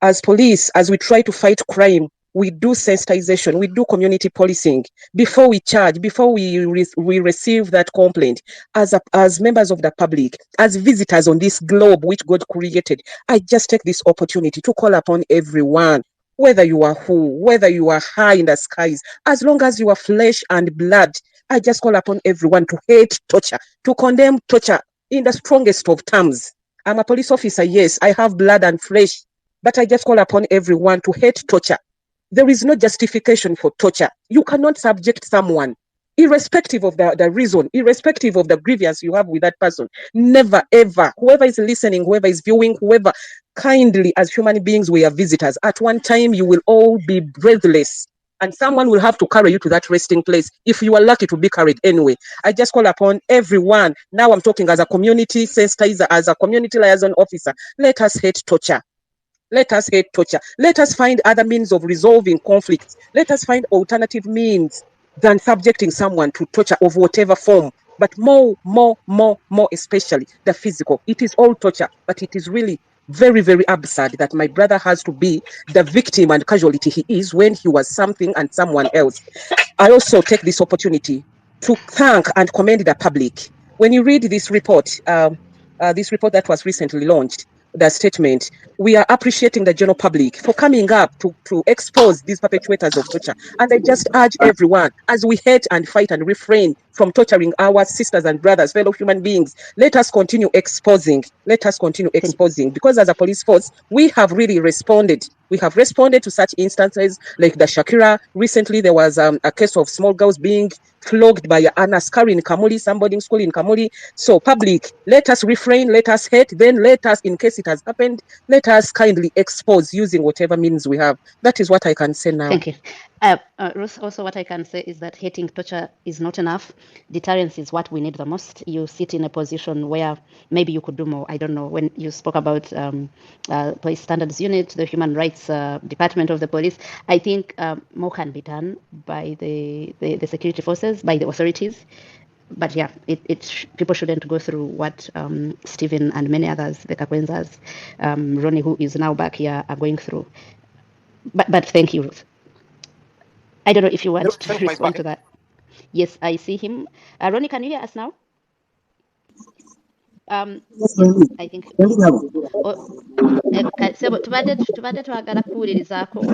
As police, as we try to fight crime, we do sensitization, we do community policing before we charge, before we receive that complaint. As members of the public, as visitors on this globe which God created, I just take this opportunity to call upon everyone, whether you are who, whether you are high in the skies, as long as you are flesh and blood, I just call upon everyone to hate torture, to condemn torture in the strongest of terms. I'm a police officer, yes, I have blood and flesh, but I just call upon everyone to hate torture. There is no justification for torture. You cannot subject someone, irrespective of the reason, irrespective of the grievance you have with that person. Never, ever, whoever is listening, whoever is viewing, whoever, kindly, as human beings, we are visitors. At one time, you will all be breathless, and someone will have to carry you to that resting place. If you are lucky to be carried anyway, I just call upon everyone. Now I'm talking as a community sensitizer, as a community liaison officer. Let us hate torture. Let us hate torture. Let us find other means of resolving conflicts. Let us find alternative means than subjecting someone to torture of whatever form. But more especially the physical. It is all torture, but it is really very, very absurd that my brother has to be the victim and casualty he is when he was something and someone else. I also take this opportunity to thank and commend the public. When you read this report that was recently launched, the statement, we are appreciating the general public for coming up to expose these perpetrators of torture. And I just urge everyone, as we hate and fight and refrain from torturing our sisters and brothers, fellow human beings, let us continue exposing. Let us continue exposing. Because as a police force, we have really responded. We have responded to such instances like the Shakira. Recently, there was a case of small girls being flogged by an askari in Kamuli, somebody in school in Kamuli. So public, let us refrain, let us hate, then let us, in case it has happened, let us kindly expose using whatever means we have. That is what I can say now. Thank you. Ruth, also what I can say is that hating torture is not enough. Deterrence is what we need the most. You sit in a position where maybe you could do more. I don't know. When you spoke about police standards unit, the human rights department of the police, I think more can be done by the security forces, by the authorities. But yeah, people shouldn't go through what Stephen and many others, the Kakwenzas, Ronnie, who is now back here, are going through. But thank you, Ruth. I don't know if you want to respond to that. Yes, I see him. Ronnie, can you hear us now? I think sebo tubadde twagala kuwulirizaako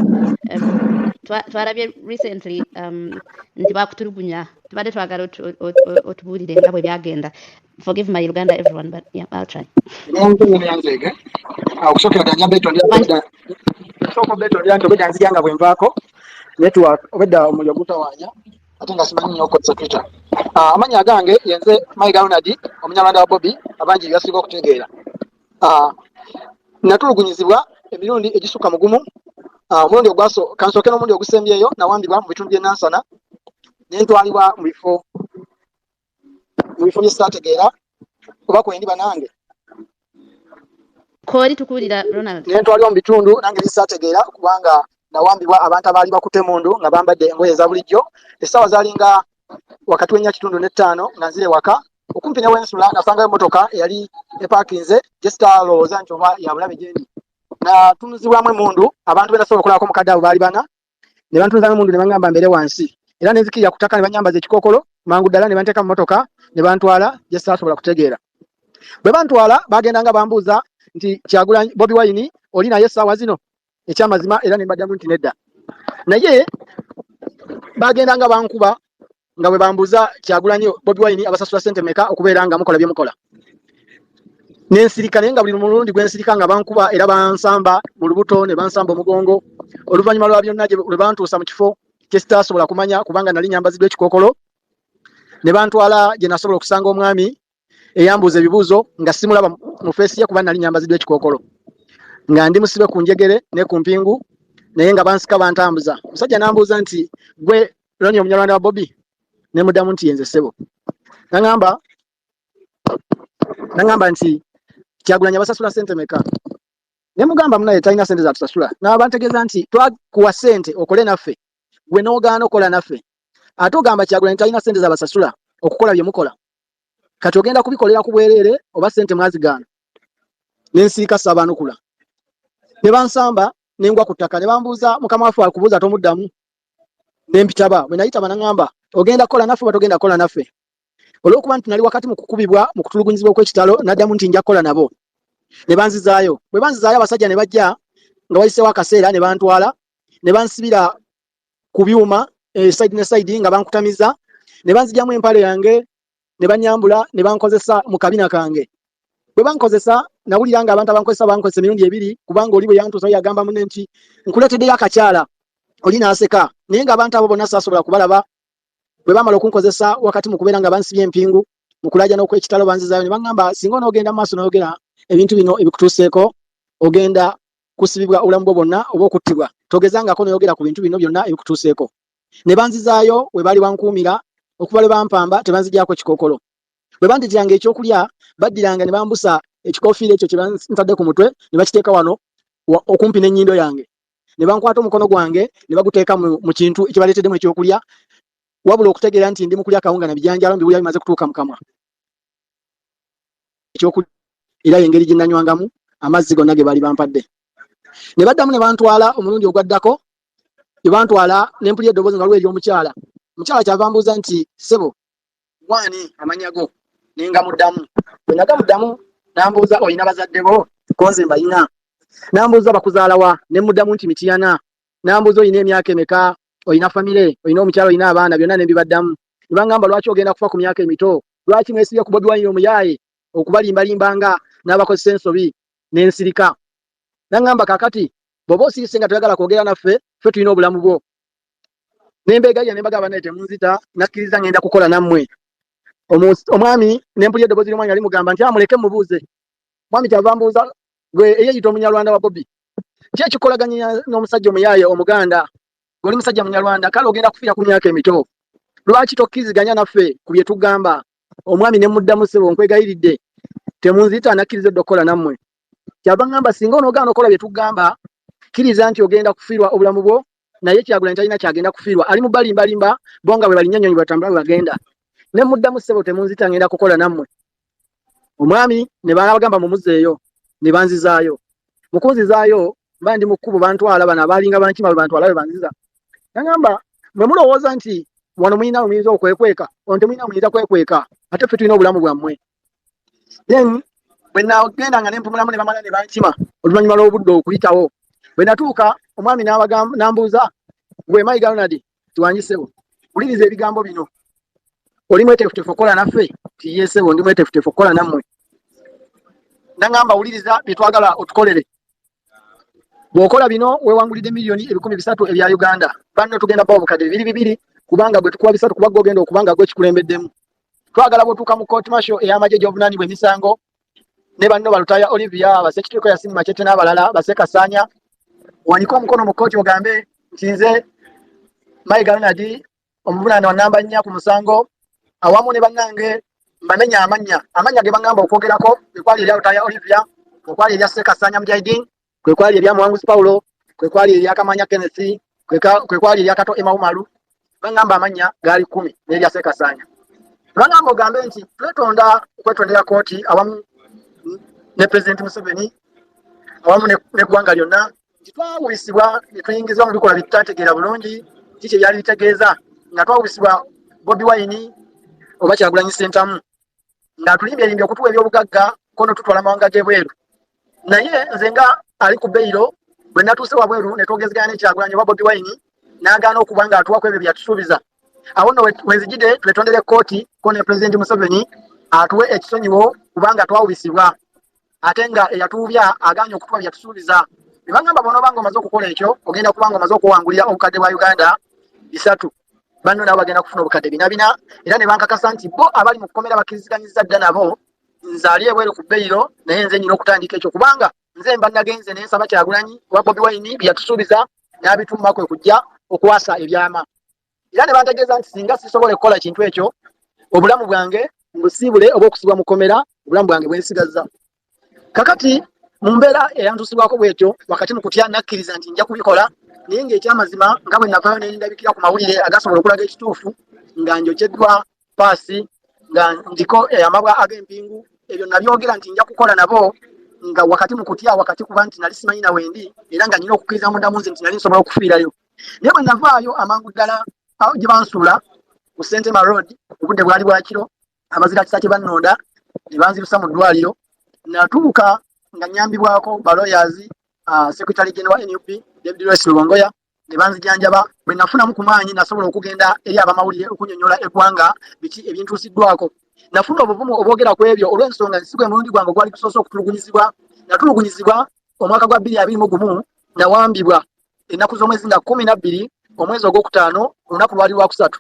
twarabye recently nti bakutulugunya tubadde twagala otubuulire nga bwe byagenda. Forgive my Uganda everyone, but yeah, I'll try. Okusokera ganja obedda nzijanga bwe nvaako network obedda omuliro gutawanya ate nga simanyi nnyo okozesa Twitter. Amannya agange yenze Mayiga Ronald Omunyarwanda wa Bobi abangi byasinga okutegeera. Natulugunyizibwa emirundi egisukka mugumu. Omulundi kansooke n'omulundi ogusembyeyo nawambibwa mu bitundu by'e Nansana ne ntwalibwa mu bifo bye sitaategeera oba kwendi banange. Koli tukuwulira Ronald. Ne ntwalibwa mu bitundu nange bisaategeera kubanga nawambibwa abantu abaali bakutte mundu nga bambadde engoye za bulijjo. Essaawa zaalinga wakati w'ennya kitundu n'ettaano nga nzire waka okumpi ne wensula nasangayo emmotoka eyali epaakinze gye sitaalowooza nti oba ya bulabe gyendi. Natunuzibwamu emundu abantu be nasobola okulaako mukadde abo baali bana ne bantunuzaamu emundu ne baŋŋamba mbeere wansi era ne nzikirira ku ttaka ne banyambaza ekikookolo mangu ddala ne banteeka mu mmotoka ne bantwala gye sitaasobola kutegeera. Bwe bantwala bagenda nga bambuuza nti Kyagulanyi Bobi Wine oli naye essaawa zino ekyamazima era ne mbaddamu nti nedda. Naye bagenda nga bankuba nga bwe bambuuza Kyagulanyi Bobi Wine abasasula ssente meka okubeera nga mukola bye mukola. Nensirika naye nga buli mulundi gwe nsirika nga bankuba era bansamba mu lubuto ne bansamba omugongo. Oluvannyuma lwa byonna lwe bantuusa mu kifo kye sitaasobola kumanya kubanga nali nyambaziddwa ekikookolo ne bantwala gye nasobola okusanga omwami eyambuuza ebibuuzo nga simulaba mu feesi ye kuba nali nyambaziddwa ekikookolo nga ndi musibe ku njegere ne ku mpingu naye nga bansika bantambuza. Omusajja n'ambuuza nti gwe Ronnie Omunyarwanda wa Bobi? Ne muddamu nti yenze ssebo. Naŋŋamba nti Kyagulanyi abasasula ssente meka? Ne mugamba munaye talina ssente zatusasula. N'abantegeeza nti twakuwa ssente okole naffe gwe n'ogaana okola naffe ate ogamba Kyagulanyi talina ssente zabasasula okukola bye mukola. Kati ogenda kubikolera ku bwereere oba ssente mwazigaana. Ne nsiika saabaanukula ne bansamba nengwa ku ttaka ne bambuuza mukama waffe akubuuza tomuddamu nempitaba bwe nayitaba nangamba ogenda kola naffe oba togenda kola naffe olw'okuba nti nali wakati mu kukubibwa mu kutulugunyizibwa okw'ekitalo naddamu nti nja kukola nabo ne banzizaayo bwe banzizaayo abasajja ne bajja nga wayiseewo akaseera ne bantwala ne bansibira ku byuma side ne side nga bankutamiza ne banzigyamu empale yange ne banyambula ne bankozesa mu kabina kange bwe bankozesa nawulira nga abantu bankozesa emirundi ebiri kubanga oli bwe yantuusa yagamba munne nti nkuleeteddeyo akakyala oli n'aseka naye ng'abantu abo bonna saasobola kubalaba bwe bamala okunkozesa wakati mu kubeera nga bansibye empingu mu kulaaja n'okw'ekitalo banzizaayo ne baŋŋamba singa onoogenda mu maaso n'oyogera ebintu bino ebikutuuseeko ogenda kusibibwa obulamu bwo bwonna oba okuttibwa togezangako n'oyogera ku bintu bino byonna ebikutuuseeko ne banzizaayo we baali bankuumira okuva lwe bampamba tebanzigyako kikookolo bwe banditiranga ekyokulya baddiranga ne bambusa ekikoofiira ekyo kye bantadde ku mutwe ne bakiteeka wano okumpi n'ennyindo yange ne bankwata omukono gwange ne baguteeka mu kintu ekibaleeteddemu ekyokulya wabula okutegeera nti ndi mu kulya kawunga na bijanjalo mbiwulira bimaze kutuuka mu kamwa ekyokulya era y'engeri gye nanywangamu amazzi gonna ge baali bampadde ne baddamu ne bantwala omulundi ogwaddako ne bantwala ne mpulira eddoboozi nga waliwo ery'omukyala omukyala kyava mbuuza nti ssebo waani amannya go ne nga muddamu bwe nagamuddamu nambuuza olina bazadde bo konze mbalina nambuuza bakuzaala wa ne muddamu nti mitiyana nambuuza olina emyaka emeka olina famire olina omukyala olina abaana byonna ne mbibaddamu ne bangamba lwaki ogenda kufa ku myaka emito lwaki mwesibye ku Bobi Wine omuyaaye okubalimbalimbanga n'abakozesa ensobi n'ensirika nangamba kakati bw'oba osirise nga toyagala kwogera naffe ffe tulina obulamu bwo nembeegayya ne mbagamba naye temunzita nakkiriza ngenda kukola nammwe omwami ne mpulira eddoboozi ly'omwami ali mugamba nti amuleke mubuuze mwami kyava mbuuza gwe eyeeyita Omunyarwanda wa Bobi ki ekikolaganya n'omusajja omuyaaye omuganda gweoli musajja Munyarwanda kale ogenda kufiira ku myaka emito lwaki tokkiriziganya naffe ku bye tugamba omwami ne muddamu ssebo nkwegayiridde temunzita nakkiriza edda okukola nammwe kyava ŋŋamba singa onoogaana okola bye tugamba kkiriza nti ogenda kufiirwa obulamu bwo naye Kyagulanyi talina kyagenda kufiirwa ali mu balimbalimba bo nga bwe balinnyonnyonyi batambula bwe bagenda ne muddamu ssebo temunzita ngenda kukola nammwe omwami ne bagamba mumuzzeeyo ne banzizaayo mu kunzizaayo mba ndi mu kkubo bantwala bano abaalinga bankima bwe bantwala bwe banziza nagamba mwe mulowooza nti wano mulina muyinza okwekweka ono temulina muyinza kwekweka ate ffe tulina obulamu bwammwe then bwe nagendanga ne mpumulamu ne bamala ne bankima oluvannyuma lw'obudde okuyitawo bwe natuuka omwami nambuuza gwe Mayiga Ronald tuwanyisewo wuliriza ebigambo bino oli mweteefuteefu okukola naffe tiyeesebo ndi mweteefuteefu okukola nammwe nagamba wuliriza bye twagala otukolere bw'okola bino weewangulidde miliyoni 300 ebya Uganda banno tugenda bawa obukadde 200 kubanga bwe tukuba 3 kubanga ogenda okubanga gwe kikulembeddemu twagala bw'otuuka mu court martial ey'amagye gy'obunaanibwa emisango ne banno balutaya Olivia basekitiko Yasimu Machete n'abalala basekasanya wanika omukono mu kooti ogambe nti nze Mayiga Ronald omuvunaanwa namba 4 ku musango awamu ne bannange mbamenya amanya ge bangamba okwogerako kwe kwali erya lutaya Olivia kwe kwali erya Sekasanya Mujahideen kwe kwali erya Muwanguzi Paulo kwe kwali erya Kamanya Kenneth kwe kwali erya Kato Emma Umaru bangamba amanya gaali 10 n'erya Sekasanya bangamba ogambe nti twetonda okwetondera kooti awamu ne President Museveni awamu n'eggwanga lyonna twawulisibwa netuyingizwa mu bikola bitutategeera bulungi kiki byali bitegeeza nga twawulisibwa Bobi Wine oba Kyagulanyi Ssentamu nga tulimbye okutuwa ebyobugagga kono tutwala mawanga g'ebweru naye nze nga ali ku beyiro bwe natuuse wabweru ne twogezegana n'Ekyagulanyi oba Bobi Wine n'agaana okuba nga atuwako ebyo byatusuubiza awo nno wenzijidde twetondere kooti ko ne President Museveni atuwe ekisonyiwo kubanga twawulisibwa ate nga eyatuubya agaanye okutuwa byatusuubiza ne bagamba bw'onoobanga omaze okukola ekyo ogenda kubanga omaze okuwangulira obukadde bwa Uganda 3 banno nabo bagenda kufuna obukadde 4 era ne bankakasa nti bo abali mu kukomera bakkiriziganyizza dda nabo nze ali ebweru ku beyiro naye nze nyina okutandika ekyo kubanga nze mba nagenze ne nsaba Kyagulanyi oba Bobi Wine byatusuubiza n'abituma kwe kujja okuwasa ebyama era ne bantegeeza nti singa sisobola okukola kintu ekyo obulamu bwange mbusiibule oba okusibwa mu kkomera obulamu bwange bwensigazza kakati mu mbeera eyantusibwako bwetyo wakati mu kutya nakkiriza nti nja kubikola naye ng'ekyamazima nga bwe navaayo ne ndabikira ku mawulire agasobola okulaga ekituufu nga njokeddwa paasi nga ndiko amabwa ag'empingu ebyo nabyogera nti nja kukola nabo nga wakati mu kutya wakati kuba nti nali simanyi na wendi era nga nina okukkiriza munda munze nti nali nsobola okufiirayo naye bwe navaayo amangu ddala gye bansuula ku Sentema Road obudde bwali bwa kiro amazira kisa kye bannonda ne banzirusa mu ddwaliro natuuka nga nyambibwako ba lawyers Secretary General NUP David Royce Lubongoya ne banzijanjaba bwe nafunamu ku maanyi nasobola okugenda eri abamawulire okunyonyola eggwanga biki ebintuusiddwako nafuna obuvumu obwogera ku ebyo olw'ensonga nsigwe mulundi gwange gwali kusoose okutulugunyizibwa natulugunyizibwa omwaka gwa 2021 nawambibwa ennaku z'omwezi nga 12 omwezi ogwokutaano olunaku lwali lwakusatu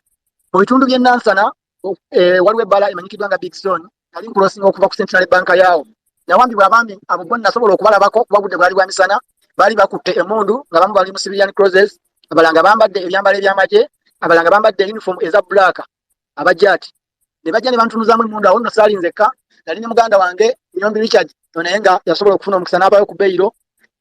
mu bitundu by'e Nansana waliwo ebbala emanyikiddwa nga Big Stone nali nkulosinga okuva ku Central Bank yaawo nawambibwa abambi abo bonna nasobola okubalabako kuba budde bwali bwa misana baali bakutte emmundu nga bamu bali mu civilian clothes abalala nga bambadde ebyambalo eby'amagye abalala nga bambadde uniform eza black abajaati ne bajja ne bantunuzaamu emmundu awo nno saali nzekka nali ne muganda wange Nyombi Richard naye nga yasobola okufuna omukisa n'abaayo ku beyiro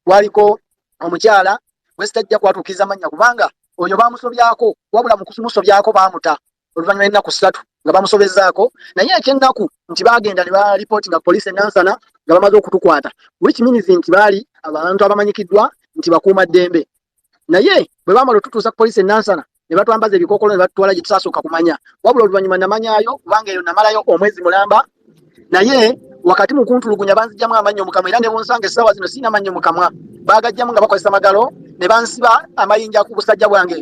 waliko omukyala wesitajja kwatuukiriza mannya kubanga oyo baamusobyako wabula mu kumusobyako baamuta oluvannyuma ennaku 3 nga bamusobezzaako naye ekyennaku nti baagenda ne balipooti nga poliisi enansana nga bamaze okutukwata which means nti baali abantu abamanyikiddwa nti bakuuma ddembe naye bwe baamala otutuusa ku poliisi enansana ne batwambaza ebikookolo ne batutwala gye tusaasooka kumanya wabula oluvannyuma namanyaayo kubanga eyo namalayo omwezi mulamba naye wakati mu kuntulugunya banzijjamu amannyo mu kamwa era ne bonsanga essaawa zino sirina mannyo mu kamwa baagajjamu nga bakozesa magalo ne bansiba amayinja ku busajja bwange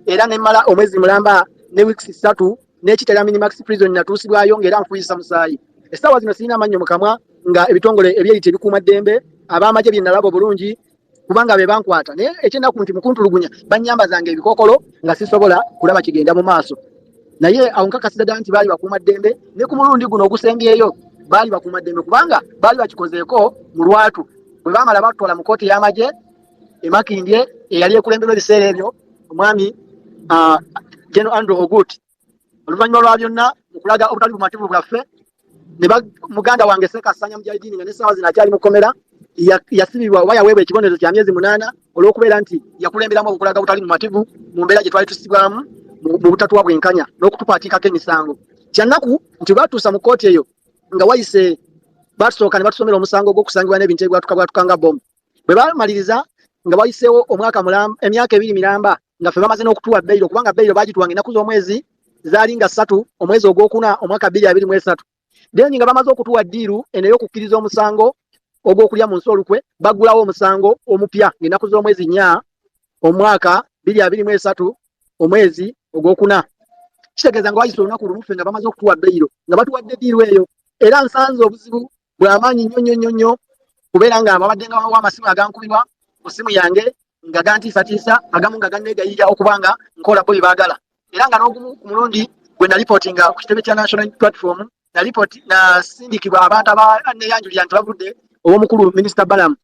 era ne mmala omwezi mulamba ne weeks 3 n'ekitera minimax prison natuusibwayo ng'era nfuyisa musaayi essaawa zino sirina amannyo mu kamwa nga ebitongole ebyeyita ebikuuma ddembe ab'amagye bye nalaba bulungi kubanga be bankwata naye ekyennaku nti mu kuntulugunya bannyambazanga ebikookolo nga sisobola kulaba kigenda mu maaso naye awo nkakasiza ddala nti baali bakuuma ddembe ne ku mulundi guno ogusembyeyo baali bakuuma ddembe kubanga baali bakikozeeko mu lwatu bwe baamala batwala mu kooti y'amagye emakindye eyali ekulembera ebiseera ebyo omwami General Andrew Ogut oluvannyuma lwa byonna okulaga obutali bumativu bwaffe ne muganda wange Ssekasanya Mujahideen nga n'essaawa zino akyali mu kkomera yasibibwa oba yaweebwa ekibonerezo kya myezi 8 olw'okubeera nti yakulemberamu okulaga obutali bumativu mu mbeera gye twali tusibwamu mu butatuwa bwenkanya n'okutupaatiikako emisango kyannaku nti batuusa mu kooti eyo nga wayise batusooka ne batusomera omusango gw'okusangibwa n'ebintu ebyatukanga bomu bwe bamaliriza nga bayiseewo emyaka 2 miramba nga ffe bamaze n'okutuwa beyiro kubanga beyiro baagituwanga ennaku z'omwezi zaali nga 3 omwezi ogwokuna omwaka 2023 then nga bamaze okutuwa ddiiru eno ey'okukkiriza omusango ogw'okulya mu nsi olukwe baggulawo omusango omupya ng'ennaku z'omwezi 4 omwaka 2023 omwezi ogwokuna kitegeeza nga wayise olunaku lumu ffe nga bamaze okutuwa beyiro nga batuwadde ddiiru eyo era nsanze obuzibu bw'amaanyi nnyo kubeera nga babadde nga bawa amasimu agankubirwa ku simu yange nga gantiisatiisa agamu nga ganneegayirira okubanga nkola bo bye baagala era nga n'ogumu ku mulundi gwe nalipootinga ku kitebe kya national platform nasindikibwa abantu abaneyanjulira nti bavudde ow'omukulu minisita Balamu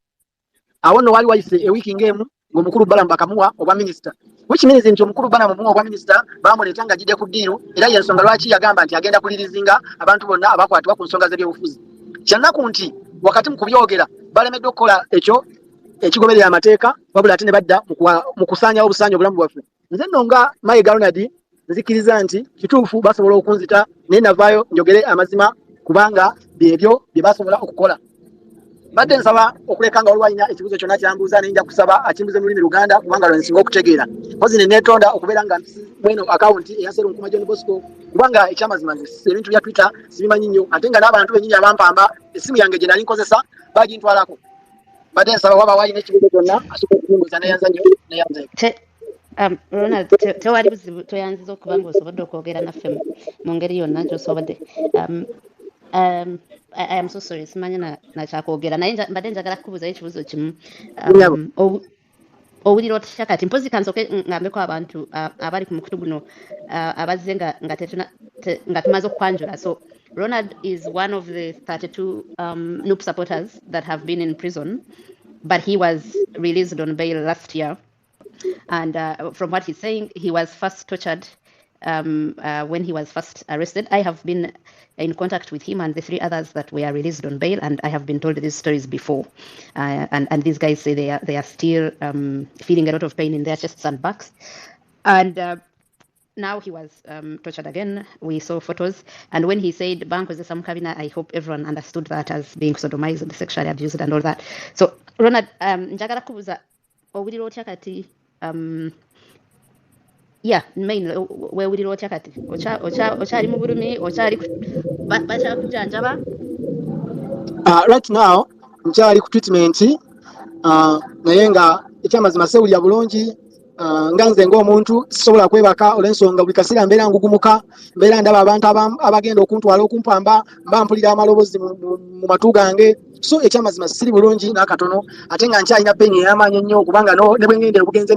awo nno wali wayise ewiiki ng'emu ng'omukulu Balamu bakamuwa obwa minisita which means nti omukulu Balamu muwa obwa minisita bamuleeta nga jidde ku ddiiru era y'ensonga lwaki yagamba nti agenda kulirizinga abantu bonna abakwatibwa ku nsonga z'ebyobufuzi kyannaku nti wakati mu kubyogera balemedde okukola ekyo ekigoberera amateeka wabula ate ne badda mu kusaanyawo obusaanyi obulamu bwaffe nze nno nga Mayiga Ronald nzikiriza nti kituufu basobola okunzita naye navaayo njogere amazima kubanga byebyo bye basobola okukola badde nsaba okuleka nga olwalina ekibuzo kyonna kyambuuza naye nja kusaba akimbuze mu lulimi Luganda kubanga lwensinga okutegeera mpozi ne neetonda okubeera nga bweno akawunti eya Seru Nkuma John Bosco kubanga ekyamazima ebintu bya Twitter sibimanyi nnyo ate nga n'abantu bennyini abampamba esimu yange gye nali nkozesa bagintwalako badde nsaba waba walina ekibuzo kyonna asobola okukimbuuza neyanza nnyo neyanze Ronald tewali buzibu toyanziza okuba ng'osobodde okwogera naffe mu ngeri yonna gy'osobodde I am so sorry simanya na kyakwogera naye mbadde njagala kukubuuzayo ekibuzo kimu owulira otya kati mpozi kansooke ngambeko abantu abali ku mukutu guno abazze nga tumaze okukwanjula so Ronald is one of the 32 NUP supporters that have been in prison but he was released on bail last year and from what he's saying he was first tortured when he was first arrested. I have been in contact with him and the 3 others that were released on bail, and I have been told these stories before. And these guys say they are still feeling a lot of pain in their chests and backs. And now he was tortured again. We saw photos, and when he said bank was some cabina, I hope everyone understood that as being sodomized and sexually abused and all that. So Ronald, njagala kubuza owulira otya kati yeah, mainly weewulira otya kati okyali mu bulumi okyali bakyakujanjaba. Right now nkyali ku treatment naye nga ekyamazima sewulya bulungi nga nze ng'omuntu sisobola kwebaka olw'ensonga buli kaseera mbeera ngugumuka, mbeera ndaba abantu abagenda okuntwala okumpamba mba mpulira amaloboozi mu matu gange. So ekyamazima siri bulungi n'akatono, ate nga nkyalina peni ey'amaanyi ennyo kubanga ne bwe ngenda obugenze